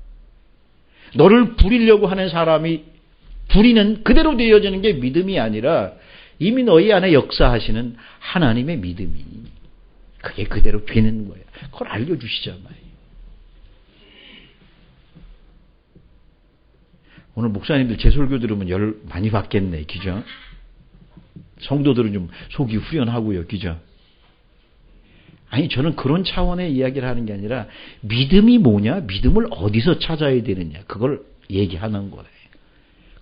너를 부리려고 하는 사람이 부리는 그대로 되어지는 게 믿음이 아니라 이미 너희 안에 역사하시는 하나님의 믿음이 그게 그대로 되는 거야. 그걸 알려주시잖아요. 오늘 목사님들 제 설교 들으면 열 많이 받겠네. 그죠? 성도들은 좀 속이 후련하고요. 그죠? 저는 그런 차원의 이야기를 하는 게 아니라 믿음이 뭐냐? 믿음을 어디서 찾아야 되느냐? 그걸 얘기하는 거예요.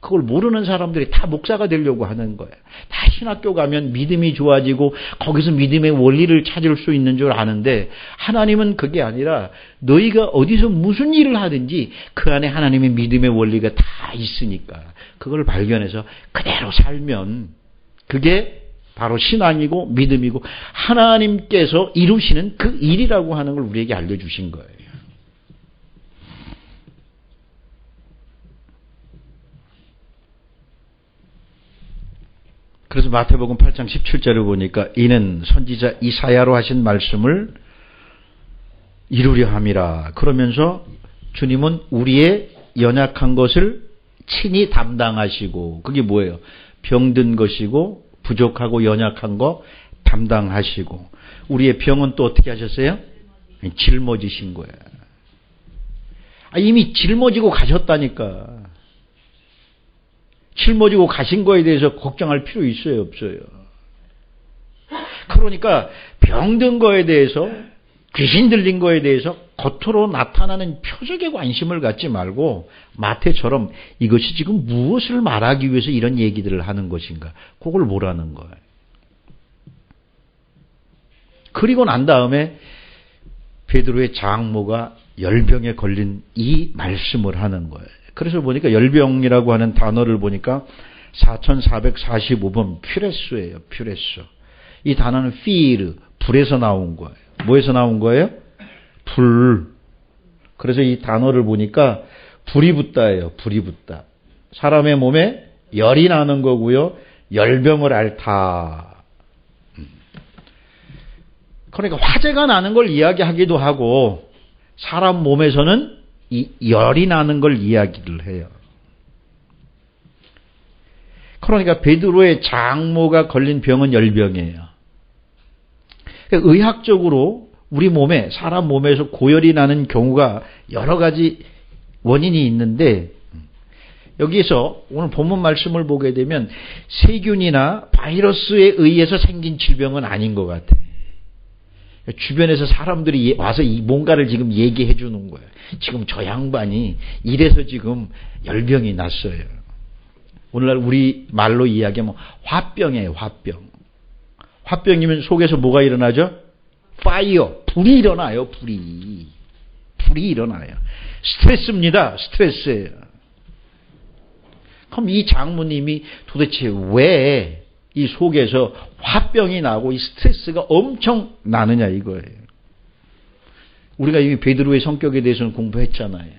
그걸 모르는 사람들이 다 목사가 되려고 하는 거예요. 다 신학교 가면 믿음이 좋아지고 거기서 믿음의 원리를 찾을 수 있는 줄 아는데 하나님은 그게 아니라 너희가 어디서 무슨 일을 하든지 그 안에 하나님의 믿음의 원리가 다 있으니까 그걸 발견해서 그대로 살면 그게 바로 신앙이고 믿음이고 하나님께서 이루시는 그 일이라고 하는 걸 우리에게 알려주신 거예요. 그래서 마태복음 8장 17절을 보니까 이는 선지자 이사야로 하신 말씀을 이루려 함이라. 그러면서 주님은 우리의 연약한 것을 친히 담당하시고 그게 뭐예요? 병든 것이고 부족하고 연약한 거 담당하시고 우리의 병은 또 어떻게 하셨어요? 짊어지신 거예요. 이미 짊어지고 가셨다니까. 짊어지고 가신 거에 대해서 걱정할 필요 있어요? 없어요? 그러니까 병든 거에 대해서 귀신 들린 거에 대해서 겉으로 나타나는 표적에 관심을 갖지 말고 마태처럼 이것이 지금 무엇을 말하기 위해서 이런 얘기들을 하는 것인가 그걸 보라는 거예요. 그리고 난 다음에 베드로의 장모가 열병에 걸린 이 말씀을 하는 거예요. 그래서 보니까 열병이라고 하는 단어를 보니까 4445번 퓨레스예요. 퓨레스. 이 단어는 피르, 불에서 나온 거예요. 뭐에서 나온 거예요? 불. 그래서 이 단어를 보니까 불이 붙다예요. 불이 붙다. 사람의 몸에 열이 나는 거고요. 열병을 앓다. 그러니까 화재가 나는 걸 이야기하기도 하고 사람 몸에서는 이 열이 나는 걸 이야기를 해요. 그러니까 베드로의 장모가 걸린 병은 열병이에요. 그러니까 의학적으로 우리 몸에 사람 몸에서 고열이 나는 경우가 여러 가지 원인이 있는데 여기에서 오늘 본문 말씀을 보게 되면 세균이나 바이러스에 의해서 생긴 질병은 아닌 것 같아요. 주변에서 사람들이 와서 뭔가를 지금 얘기해 주는 거예요. 지금 저 양반이 이래서 지금 열병이 났어요. 오늘날 우리 말로 이야기하면 화병이에요. 화병. 화병이면 속에서 뭐가 일어나죠? 파이어. 불이 일어나요. 불이 일어나요. 스트레스입니다. 스트레스예요. 그럼 이 장모님이 도대체 왜 이 속에서 화병이 나고 이 스트레스가 엄청 나느냐 이거예요. 우리가 이미 베드로의 성격에 대해서는 공부했잖아요.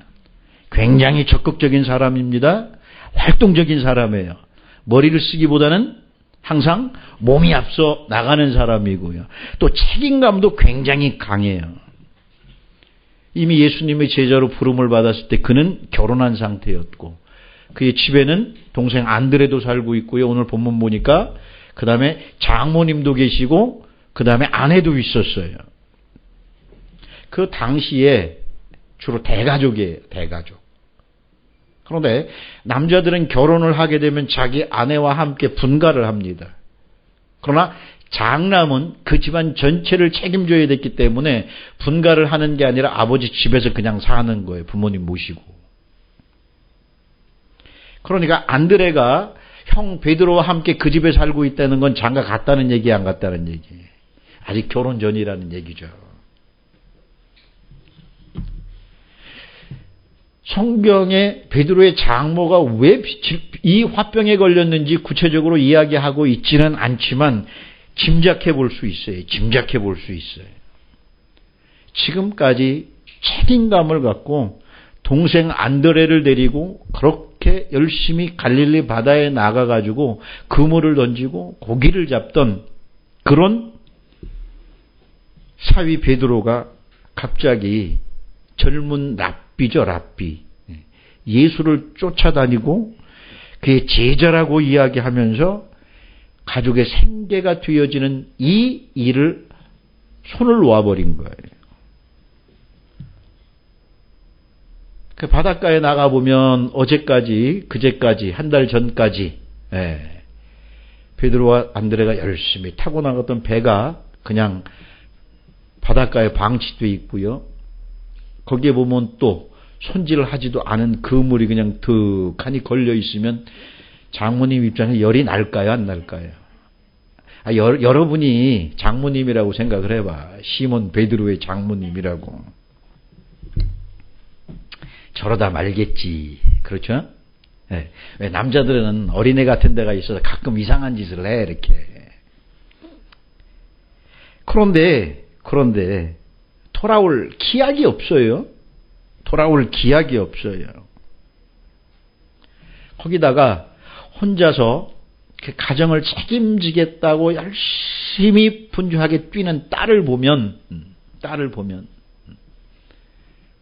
굉장히 적극적인 사람입니다. 활동적인 사람이에요. 머리를 쓰기보다는 항상 몸이 앞서 나가는 사람이고요. 또 책임감도 굉장히 강해요. 이미 예수님의 제자로 부름을 받았을 때 그는 결혼한 상태였고 그의 집에는 동생 안드레도 살고 있고요. 오늘 본문 보니까 그 다음에 장모님도 계시고 그 다음에 아내도 있었어요. 그 당시에 주로 대가족이에요. 대가족. 그런데 남자들은 결혼을 하게 되면 자기 아내와 함께 분가를 합니다. 그러나 장남은 그 집안 전체를 책임져야 됐기 때문에 분가를 하는 게 아니라 아버지 집에서 그냥 사는 거예요. 부모님 모시고. 그러니까 안드레가 형 베드로와 함께 그 집에 살고 있다는 건 장가 갔다는 얘기 안 갔다는 얘기예요. 아직 결혼 전이라는 얘기죠. 성경에 베드로의 장모가 왜 이 화병에 걸렸는지 구체적으로 이야기하고 있지는 않지만 짐작해 볼 수 있어요. 짐작해 볼 수 있어요. 지금까지 책임감을 갖고 동생 안드레를 데리고 그렇게 열심히 갈릴리 바다에 나가가지고 그물을 던지고 고기를 잡던 그런 사위 베드로가 갑자기 젊은 랍비죠, 랍비. 예수를 쫓아다니고 그의 제자라고 이야기하면서 가족의 생계가 되어지는 이 일을 손을 놓아버린 거예요. 그 바닷가에 나가보면 어제까지, 그제까지, 한 달 전까지, 베드로와 안드레가 열심히 타고 나갔던 배가 그냥 바닷가에 방치되어 있고요. 거기에 보면 또 손질을 하지도 않은 그물이 그냥 득하니 걸려 있으면 장모님 입장에 열이 날까요? 안 날까요? 여러분이 장모님이라고 생각을 해봐. 시몬 베드로의 장모님이라고. 저러다 말겠지. 그렇죠? 네. 왜 남자들은 어린애 같은 데가 있어서 가끔 이상한 짓을 해, 이렇게. 그런데, 돌아올 기약이 없어요. 돌아올 기약이 없어요. 거기다가 혼자서 가정을 책임지겠다고 열심히 분주하게 뛰는 딸을 보면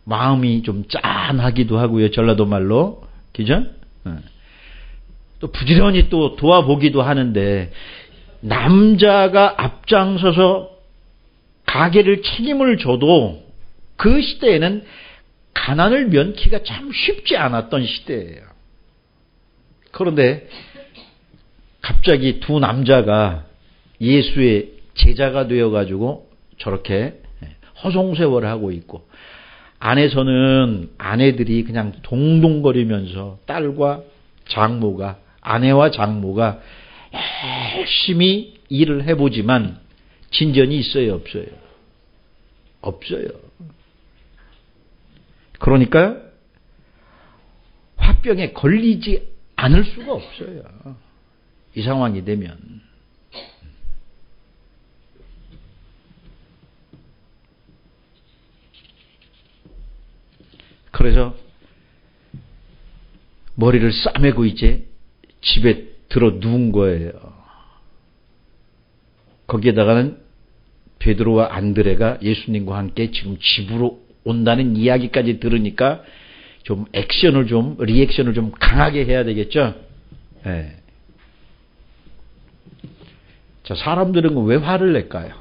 마음이 좀 짠하기도 하고요. 전라도 말로. 그죠? 또 부지런히 또 도와보기도 하는데 남자가 앞장서서 가게를 책임을 져도 그 시대에는 가난을 면키가 참 쉽지 않았던 시대예요. 그런데 갑자기 두 남자가 예수의 제자가 되어가지고 저렇게 허송세월을 하고 있고 안에서는 아내들이 그냥 동동거리면서 딸과 장모가 아내와 장모가 열심히 일을 해보지만 진전이 있어요? 없어요? 없어요. 그러니까 화병에 걸리지 않을 수가 없어요. 이 상황이 되면. 그래서 머리를 싸매고 이제 집에 들어 누운 거예요. 거기에다가는 베드로와 안드레가 예수님과 함께 지금 집으로 온다는 이야기까지 들으니까 좀 리액션을 좀 강하게 해야 되겠죠? 네. 자, 사람들은 왜 화를 낼까요?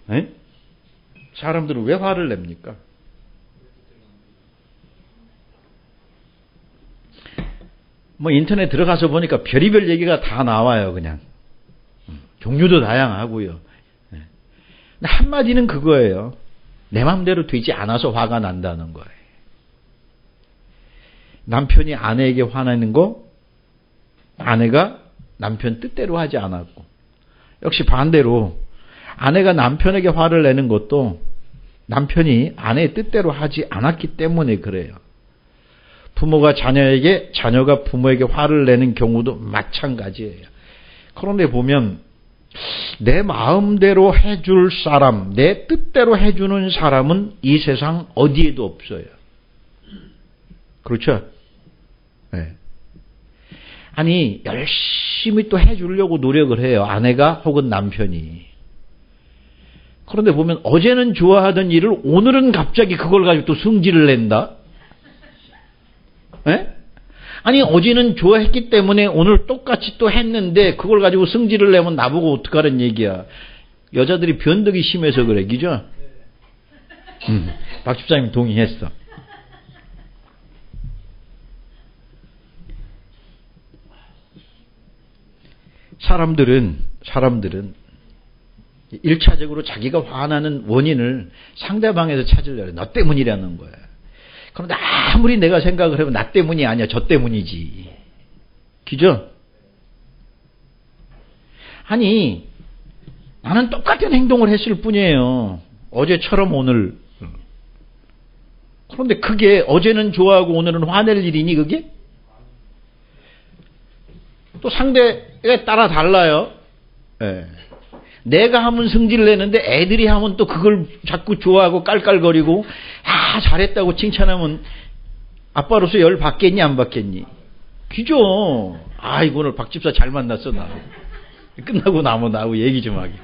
네? 사람들은 왜 화를 냅니까? 뭐 인터넷 들어가서 보니까 별의별 얘기가 다 나와요, 그냥. 종류도 다양하고요. 근데 한마디는 그거예요. 내 마음대로 되지 않아서 화가 난다는 거예요. 남편이 아내에게 화내는 거, 아내가 남편 뜻대로 하지 않았고, 역시 반대로 아내가 남편에게 화를 내는 것도 남편이 아내의 뜻대로 하지 않았기 때문에 그래요. 부모가 자녀에게, 자녀가 부모에게 화를 내는 경우도 마찬가지예요. 그런데 보면 내 마음대로 해줄 사람, 내 뜻대로 해주는 사람은 이 세상 어디에도 없어요. 그렇죠? 네. 아니, 열심히 또 해주려고 노력을 해요. 아내가 혹은 남편이. 그런데 보면 어제는 좋아하던 일을 오늘은 갑자기 그걸 가지고 또 승질을 낸다? 네? 아니, 어제는 좋아했기 때문에 오늘 똑같이 또 했는데 그걸 가지고 승질을 내면 나보고 어떡하란 얘기야. 여자들이 변덕이 심해서 그래, 그죠? 박 집사님 동의했어. 사람들은 1차적으로 자기가 화나는 원인을 상대방에서 찾으려고 해. 너 때문이라는 거야. 그런데 아무리 내가 생각을 해보면 나 때문이 아니야. 저 때문이지. 그죠? 아니, 나는 똑같은 행동을 했을 뿐이에요. 어제처럼 오늘. 그런데 그게 어제는 좋아하고 오늘은 화낼 일이니 그게? 또 상대에 따라 달라요. 네. 내가 하면 승질 내는데 애들이 하면 또 그걸 자꾸 좋아하고 깔깔거리고 잘했다고 칭찬하면 아빠로서 열 받겠니 안 받겠니? 그죠? 아이고 오늘 박 집사 잘 만났어 나. 끝나고 나하고 얘기 좀 하게.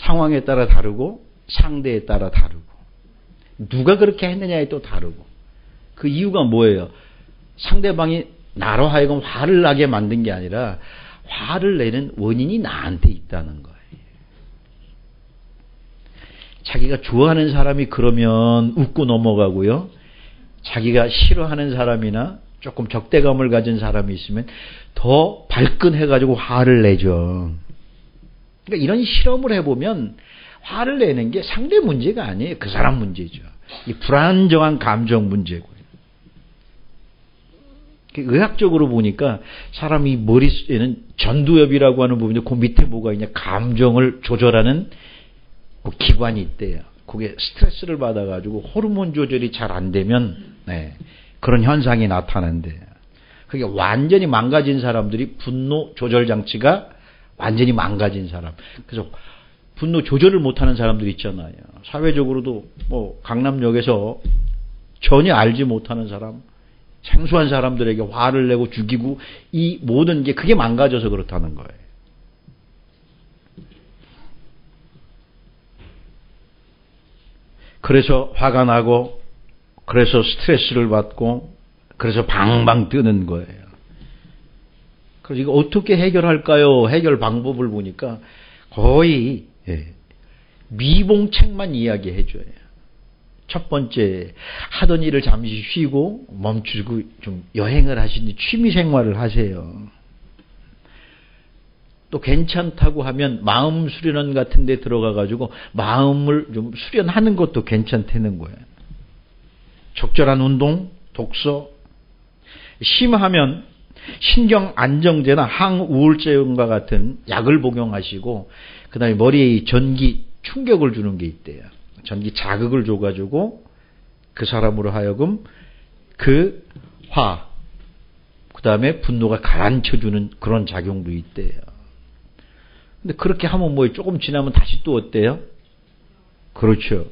상황에 따라 다르고 상대에 따라 다르고 누가 그렇게 했느냐에 또 다르고 그 이유가 뭐예요? 상대방이 나로 하여금 화를 나게 만든 게 아니라 화를 내는 원인이 나한테 있다는 거예요. 자기가 좋아하는 사람이 그러면 웃고 넘어가고요. 자기가 싫어하는 사람이나 조금 적대감을 가진 사람이 있으면 더 발끈해가지고 화를 내죠. 그러니까 이런 실험을 해보면 화를 내는 게 상대 문제가 아니에요. 그 사람 문제죠. 이 불안정한 감정 문제고요. 의학적으로 보니까 사람이 머릿속에는 전두엽이라고 하는 부분인데 그 밑에 뭐가 있냐, 감정을 조절하는 그 기관이 있대요. 그게 스트레스를 받아가지고 호르몬 조절이 잘 안 되면 그런 현상이 나타난대요. 그게 완전히 망가진 사람들이 분노 조절 장치가 완전히 망가진 사람. 그래서 분노 조절을 못하는 사람들 있잖아요. 사회적으로도 뭐 강남역에서 전혀 알지 못하는 사람, 생소한 사람들에게 화를 내고 죽이고 이 모든 게 그게 망가져서 그렇다는 거예요. 그래서 화가 나고 그래서 스트레스를 받고 그래서 방방 뜨는 거예요. 그래서 이거 어떻게 해결할까요? 해결 방법을 보니까 거의 미봉책만 이야기해 줘요. 첫 번째, 하던 일을 잠시 쉬고 멈추고 좀 여행을 하시니 취미 생활을 하세요. 또 괜찮다고 하면 마음 수련원 같은 데 들어가 가지고 마음을 좀 수련하는 것도 괜찮다는 거예요. 적절한 운동, 독서, 심하면 신경 안정제나 항우울제음과 같은 약을 복용하시고 그다음에 머리에 전기 충격을 주는 게 있대요. 전기 자극을 줘가지고 그 사람으로 하여금 그 화, 그 다음에 분노가 가라앉혀주는 그런 작용도 있대요. 근데 그렇게 하면 뭐 조금 지나면 다시 또 어때요? 그렇죠.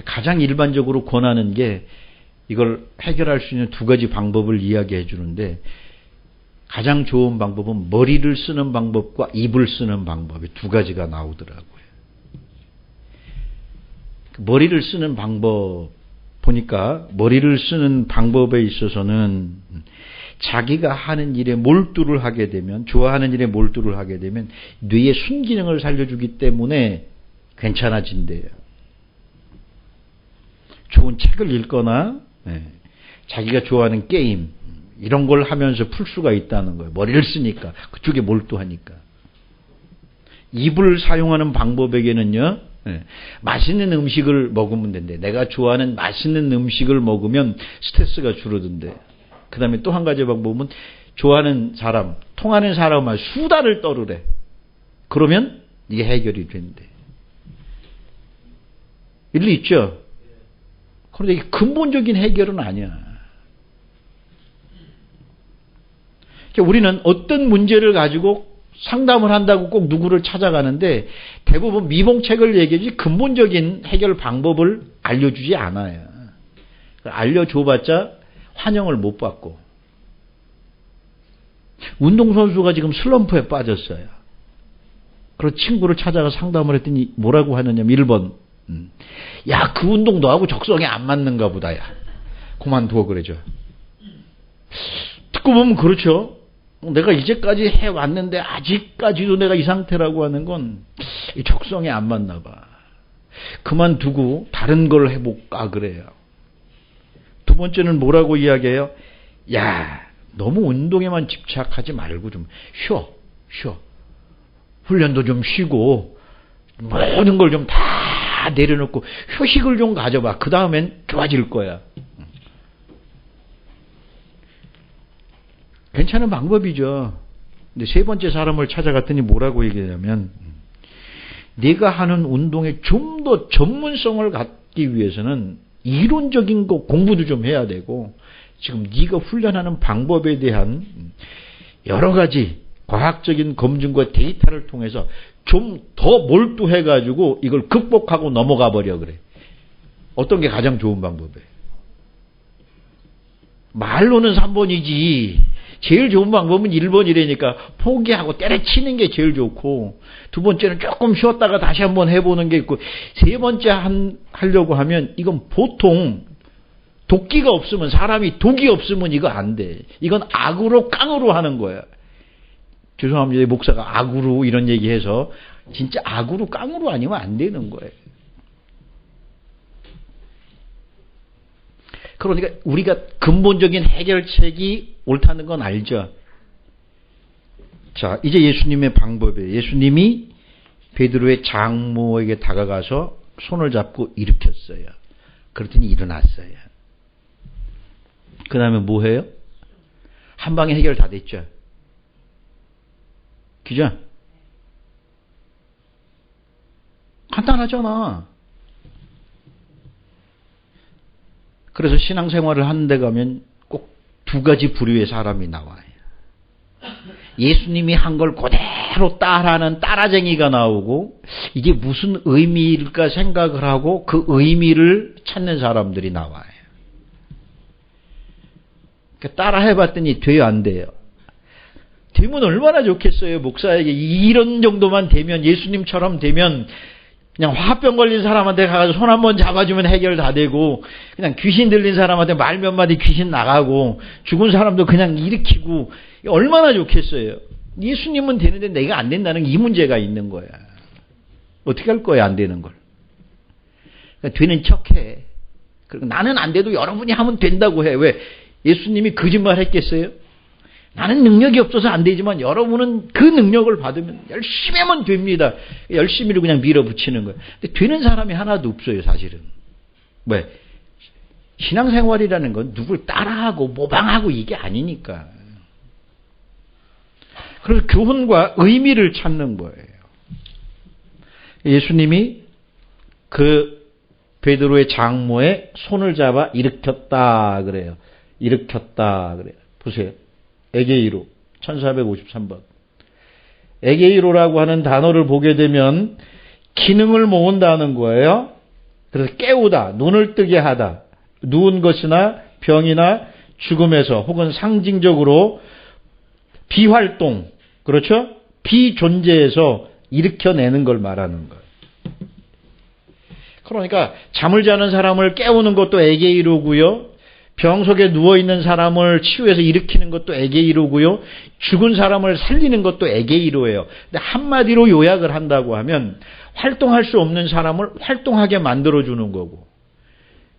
가장 일반적으로 권하는 게 이걸 해결할 수 있는 두 가지 방법을 이야기해 주는데 가장 좋은 방법은 머리를 쓰는 방법과 입을 쓰는 방법이 두 가지가 나오더라고요. 머리를 쓰는 방법 보니까 머리를 쓰는 방법에 있어서는 자기가 하는 일에 몰두를 하게 되면 좋아하는 일에 몰두를 하게 되면 뇌의 순기능을 살려주기 때문에 괜찮아진대요. 좋은 책을 읽거나 자기가 좋아하는 게임 이런 걸 하면서 풀 수가 있다는 거예요. 머리를 쓰니까 그쪽에 몰두하니까. 입을 사용하는 방법에게는요. 맛있는 음식을 먹으면 된대. 내가 좋아하는 맛있는 음식을 먹으면 스트레스가 줄어든대. 그 다음에 또 한 가지 방법은 좋아하는 사람, 통하는 사람과 수다를 떨으래. 그러면 이게 해결이 된대. 일리 있죠? 그런데 이게 근본적인 해결은 아니야. 그러니까 우리는 어떤 문제를 가지고 상담을 한다고 꼭 누구를 찾아가는데 대부분 미봉책을 얘기하지 근본적인 해결 방법을 알려주지 않아요. 알려줘봤자 환영을 못 받고. 운동선수가 지금 슬럼프에 빠졌어요. 그래서 친구를 찾아가 상담을 했더니 뭐라고 하느냐면 1번 야, 그 운동 너하고 적성에 안 맞는가 보다. 야, 그만두어 그러죠. 듣고 보면 그렇죠. 내가 이제까지 해왔는데 아직까지도 내가 이 상태라고 하는 건 적성에 안 맞나 봐. 그만두고 다른 걸 해볼까 그래요. 두 번째는 뭐라고 이야기해요? 야, 너무 운동에만 집착하지 말고 좀 쉬어. 훈련도 좀 쉬고 모든 걸 좀 다 내려놓고 휴식을 좀 가져봐. 그 다음엔 좋아질 거야. 괜찮은 방법이죠. 근데 세 번째 사람을 찾아갔더니 뭐라고 얘기하냐면 네가 하는 운동에 좀 더 전문성을 갖기 위해서는 이론적인 거 공부도 좀 해야 되고 지금 네가 훈련하는 방법에 대한 여러 가지 과학적인 검증과 데이터를 통해서 좀 더 몰두해가지고 이걸 극복하고 넘어가 버려 그래. 어떤 게 가장 좋은 방법이에요? 말로는 3번이지. 제일 좋은 방법은 1번이라니까 포기하고 때려치는 게 제일 좋고 두 번째는 조금 쉬었다가 다시 한번 해보는 게 있고 세 번째 하려고 하면 이건 보통 도끼가 없으면 사람이 독이 없으면 이거 안 돼. 이건 악으로 깡으로 하는 거야. 죄송합니다. 목사가 악으로 이런 얘기해서 진짜 악으로 깡으로 아니면 안 되는 거예요. 그러니까 우리가 근본적인 해결책이 옳다는 건 알죠. 자, 이제 예수님의 방법이에요. 예수님이 베드로의 장모에게 다가가서 손을 잡고 일으켰어요. 그랬더니 일어났어요. 그 다음에 뭐 해요? 한 방에 해결 다 됐죠. 그죠? 간단하잖아. 그래서 신앙생활을 하는데 가면 꼭 두 가지 부류의 사람이 나와요. 예수님이 한 걸 그대로 따라하는 따라쟁이가 나오고 이게 무슨 의미일까 생각을 하고 그 의미를 찾는 사람들이 나와요. 그러니까 따라 해봤더니 돼요, 안 돼요? 되면 얼마나 좋겠어요. 목사에게 이런 정도만 되면 예수님처럼 되면 그냥 화병 걸린 사람한테 가서 손 한번 잡아주면 해결 다 되고 그냥 귀신 들린 사람한테 말 몇 마디 귀신 나가고 죽은 사람도 그냥 일으키고 얼마나 좋겠어요. 예수님은 되는데 내가 안 된다는 이 문제가 있는 거야. 어떻게 할 거야 안 되는 걸. 그러니까 되는 척해. 그리고 나는 안 돼도 여러분이 하면 된다고 해. 왜? 예수님이 거짓말 했겠어요? 나는 능력이 없어서 안 되지만 여러분은 그 능력을 받으면 열심히 하면 됩니다. 열심히로 그냥 밀어붙이는 거예요. 근데 되는 사람이 하나도 없어요, 사실은. 왜? 신앙생활이라는 건 누굴 따라하고 모방하고 이게 아니니까. 그래서 교훈과 의미를 찾는 거예요. 예수님이 그 베드로의 장모의 손을 잡아 일으켰다 그래요. 일으켰다 그래요. 보세요. 에게이로 1453번. 에게이로라고 하는 단어를 보게 되면 기능을 모은다는 거예요. 그래서 깨우다, 눈을 뜨게 하다, 누운 것이나 병이나 죽음에서 혹은 상징적으로 비활동, 그렇죠? 비존재에서 일으켜내는 걸 말하는 거예요. 그러니까 잠을 자는 사람을 깨우는 것도 에게이로고요. 병 속에 누워있는 사람을 치유해서 일으키는 것도 에게이로고요. 죽은 사람을 살리는 것도 에게이로예요. 근데 한마디로 요약을 한다고 하면 활동할 수 없는 사람을 활동하게 만들어주는 거고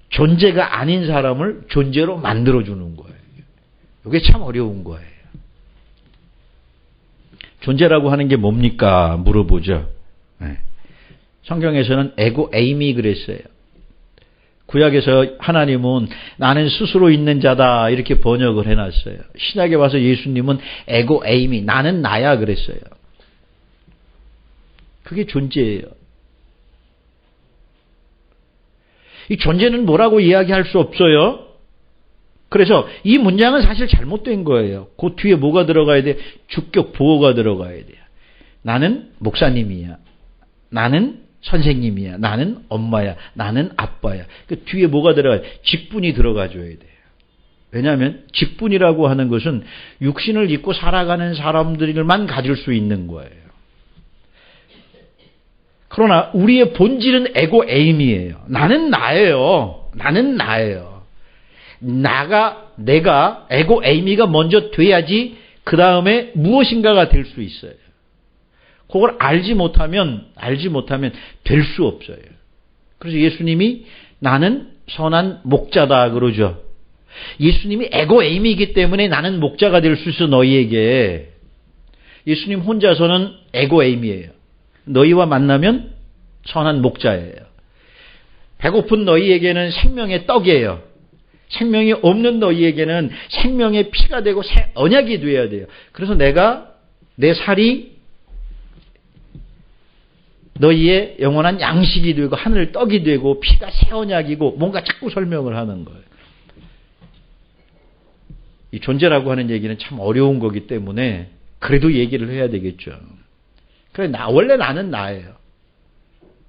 존재가 아닌 사람을 존재로 만들어주는 거예요. 이게 참 어려운 거예요. 존재라고 하는 게 뭡니까? 물어보죠. 네. 성경에서는 에고 에이미 그랬어요. 구약에서 하나님은 나는 스스로 있는 자다 이렇게 번역을 해놨어요. 신약에 와서 예수님은 에고 에이미 나는 나야 그랬어요. 그게 존재예요. 이 존재는 뭐라고 이야기할 수 없어요. 그래서 이 문장은 사실 잘못된 거예요. 그 뒤에 뭐가 들어가야 돼? 주격 보호가 들어가야 돼요. 나는 목사님이야. 나는 선생님이야. 나는 엄마야. 나는 아빠야. 그 뒤에 뭐가 들어가야 돼? 직분이 들어가줘야 돼요. 왜냐하면 직분이라고 하는 것은 육신을 입고 살아가는 사람들만 가질 수 있는 거예요. 그러나 우리의 본질은 에고 에임이에요. 나는 나예요. 나는 나예요. 내가 에고 에이미가 먼저 돼야지 그 다음에 무엇인가가 될 수 있어요. 그걸 알지 못하면 될 수 없어요. 그래서 예수님이 나는 선한 목자다 그러죠. 예수님이 에고 에이미이기 때문에 나는 목자가 될 수 있어 너희에게. 예수님 혼자서는 에고 에이미예요. 너희와 만나면 선한 목자예요. 배고픈 너희에게는 생명의 떡이에요. 생명이 없는 너희에게는 생명의 피가 되고 언약이 되어야 돼요. 그래서 내가 내 살이 너희의 영원한 양식이 되고 하늘 떡이 되고 피가 새 언약이고 뭔가 자꾸 설명을 하는 거예요. 이 존재라고 하는 얘기는 참 어려운 거기 때문에 그래도 얘기를 해야 되겠죠. 그래 원래 나는 나예요.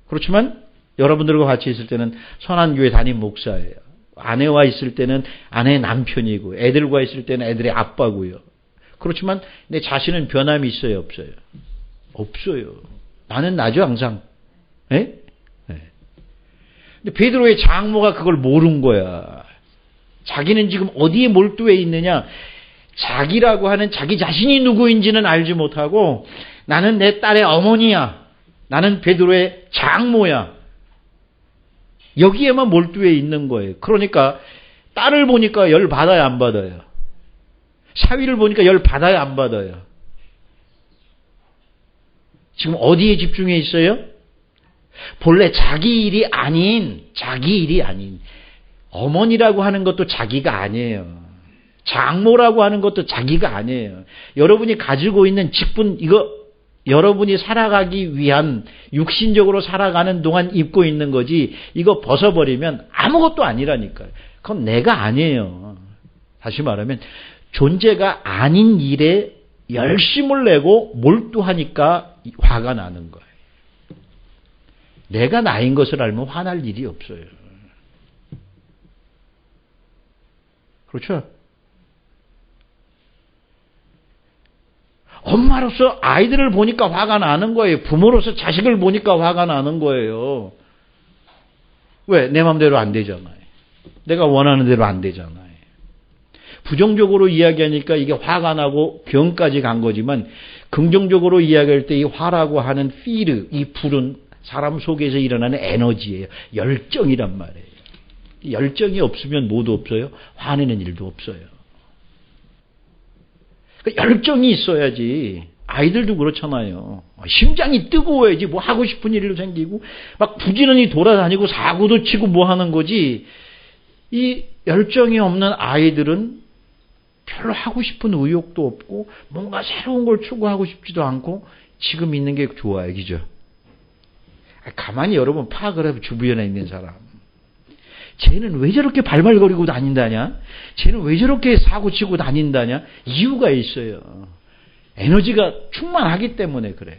그렇지만 여러분들과 같이 있을 때는 선한교회 담임 목사예요. 아내와 있을 때는 아내의 남편이고 애들과 있을 때는 애들의 아빠고요. 그렇지만 내 자신은 변함이 있어요? 없어요? 없어요. 나는 나죠 항상. 네? 네. 근데 베드로의 장모가 그걸 모른 거야. 자기는 지금 어디에 몰두해 있느냐. 자기라고 하는 자기 자신이 누구인지는 알지 못하고 나는 내 딸의 어머니야. 나는 베드로의 장모야. 여기에만 몰두해 있는 거예요. 그러니까 딸을 보니까 열 받아야 안 받아요. 사위를 보니까 열 받아야 안 받아요. 지금 어디에 집중해 있어요? 본래 자기 일이 아닌 어머니라고 하는 것도 자기가 아니에요. 장모라고 하는 것도 자기가 아니에요. 여러분이 가지고 있는 직분 이거 여러분이 살아가기 위한 육신적으로 살아가는 동안 입고 있는 거지 이거 벗어버리면 아무것도 아니라니까요. 그건 내가 아니에요. 다시 말하면 존재가 아닌 일에 열심을 내고 몰두하니까 화가 나는 거예요. 내가 나인 것을 알면 화날 일이 없어요. 그렇죠? 엄마로서 아이들을 보니까 화가 나는 거예요. 부모로서 자식을 보니까 화가 나는 거예요. 왜? 내 마음대로 안 되잖아요. 내가 원하는 대로 안 되잖아요. 부정적으로 이야기하니까 이게 화가 나고 병까지 간 거지만 긍정적으로 이야기할 때 이 화라고 하는 필, 이 불은 사람 속에서 일어나는 에너지예요. 열정이란 말이에요. 열정이 없으면 뭐도 없어요. 화내는 일도 없어요. 열정이 있어야지. 아이들도 그렇잖아요. 심장이 뜨거워야지 뭐 하고 싶은 일도 생기고 막 부지런히 돌아다니고 사고도 치고 뭐 하는 거지. 이 열정이 없는 아이들은 별로 하고 싶은 의욕도 없고 뭔가 새로운 걸 추구하고 싶지도 않고 지금 있는 게 좋아요. 그죠? 가만히 여러분 파악을 해보 주변에 있는 사람. 쟤는 왜 저렇게 발발거리고 다닌다냐? 쟤는 왜 저렇게 사고치고 다닌다냐? 이유가 있어요. 에너지가 충만하기 때문에 그래요.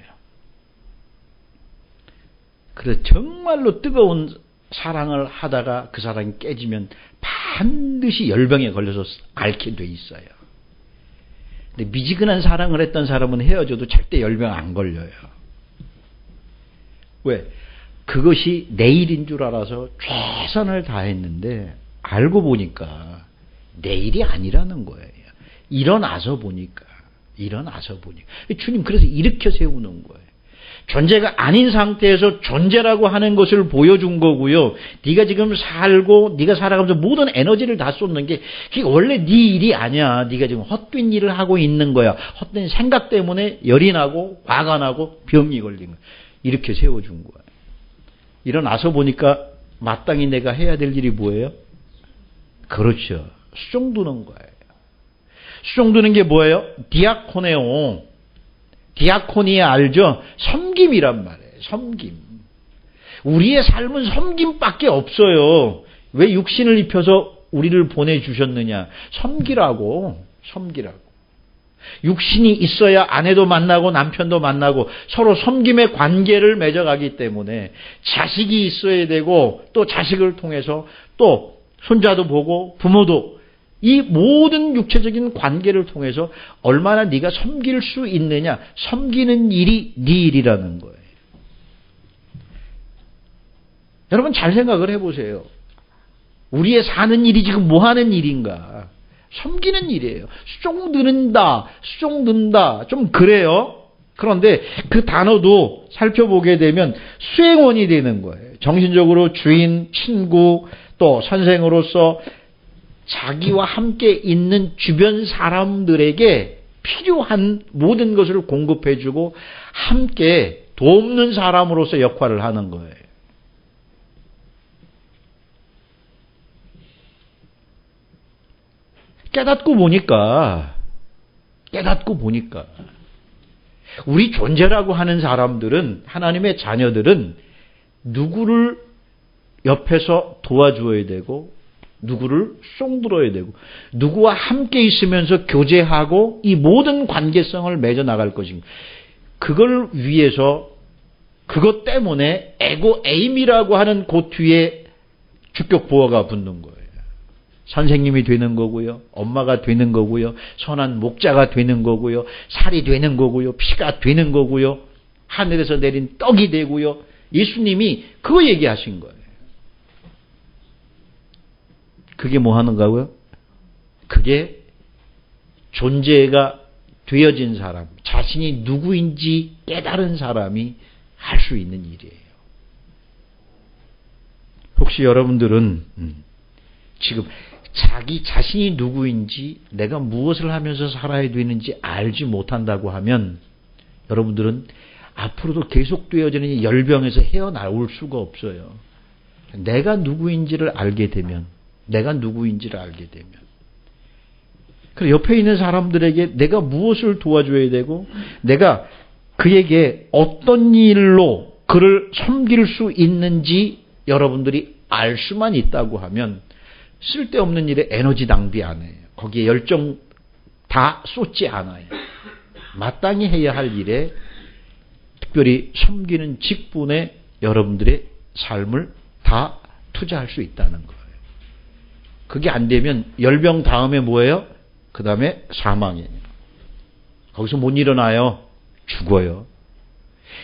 그래서 정말로 뜨거운 사랑을 하다가 그 사랑이 깨지면 반드시 열병에 걸려서 앓게 돼 있어요. 근데 미지근한 사랑을 했던 사람은 헤어져도 절대 열병 안 걸려요. 왜? 그것이 내일인 줄 알아서 최선을 다했는데 알고 보니까 내일이 아니라는 거예요. 일어나서 보니까. 주님 그래서 일으켜 세우는 거예요. 존재가 아닌 상태에서 존재라고 하는 것을 보여준 거고요. 네가 지금 살고 네가 살아가면서 모든 에너지를 다 쏟는 게 그게 원래 네 일이 아니야. 네가 지금 헛된 일을 하고 있는 거야. 헛된 생각 때문에 열이 나고 화가 나고 병이 걸린 거야. 이렇게 세워준 거야. 일어나서 보니까 마땅히 내가 해야 될 일이 뭐예요? 그렇죠. 수종 두는 거예요. 수종 두는 게 뭐예요? 디아코네오. 디아코니아 알죠? 섬김이란 말이에요. 섬김. 우리의 삶은 섬김밖에 없어요. 왜 육신을 입혀서 우리를 보내주셨느냐? 섬기라고. 육신이 있어야 아내도 만나고 남편도 만나고 서로 섬김의 관계를 맺어가기 때문에 자식이 있어야 되고 또 자식을 통해서 또 손자도 보고 부모도 이 모든 육체적인 관계를 통해서 얼마나 네가 섬길 수 있느냐. 섬기는 일이 네 일이라는 거예요. 여러분 잘 생각을 해보세요. 우리의 사는 일이 지금 뭐 하는 일인가. 섬기는 일이에요. 수종 든다. 좀 그래요. 그런데 그 단어도 살펴보게 되면 수행원이 되는 거예요. 정신적으로 주인, 친구, 또 선생으로서 자기와 함께 있는 주변 사람들에게 필요한 모든 것을 공급해주고 함께 돕는 사람으로서 역할을 하는 거예요. 깨닫고 보니까 우리 존재라고 하는 사람들은 하나님의 자녀들은 누구를 옆에서 도와줘야 되고 누구를 쏙들어야 되고 누구와 함께 있으면서 교제하고 이 모든 관계성을 맺어 나갈 것인가. 그걸 위해서 그것 때문에 에고 에임이라고 하는 그 뒤에 주격 보어가 붙는 거예요. 선생님이 되는 거고요. 엄마가 되는 거고요. 선한 목자가 되는 거고요. 살이 되는 거고요. 피가 되는 거고요. 하늘에서 내린 떡이 되고요. 예수님이 그거 얘기하신 거예요. 그게 뭐 하는가고요? 그게 존재가 되어진 사람, 자신이 누구인지 깨달은 사람이 할 수 있는 일이에요. 혹시 여러분들은 지금 자기 자신이 누구인지 내가 무엇을 하면서 살아야 되는지 알지 못한다고 하면 여러분들은 앞으로도 계속되어지는 열병에서 헤어나올 수가 없어요. 내가 누구인지를 알게 되면 그래 옆에 있는 사람들에게 내가 무엇을 도와줘야 되고 내가 그에게 어떤 일로 그를 섬길 수 있는지 여러분들이 알 수만 있다고 하면 쓸데없는 일에 에너지 낭비 안 해요. 거기에 열정 다 쏟지 않아요. 마땅히 해야 할 일에 특별히 섬기는 직분에 여러분들의 삶을 다 투자할 수 있다는 거예요. 그게 안 되면 열병 다음에 뭐예요? 그 다음에 사망이에요. 거기서 못 일어나요. 죽어요.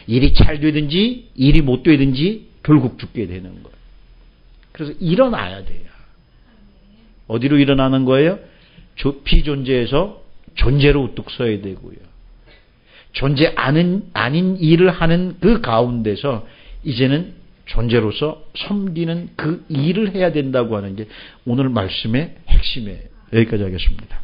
일이 잘 되든지 일이 못 되든지 결국 죽게 되는 거예요. 그래서 일어나야 돼요. 어디로 일어나는 거예요? 비존재에서 존재로 우뚝 서야 되고요. 존재 아닌 일을 하는 그 가운데서 이제는 존재로서 섬기는 그 일을 해야 된다고 하는 게 오늘 말씀의 핵심이에요. 여기까지 하겠습니다.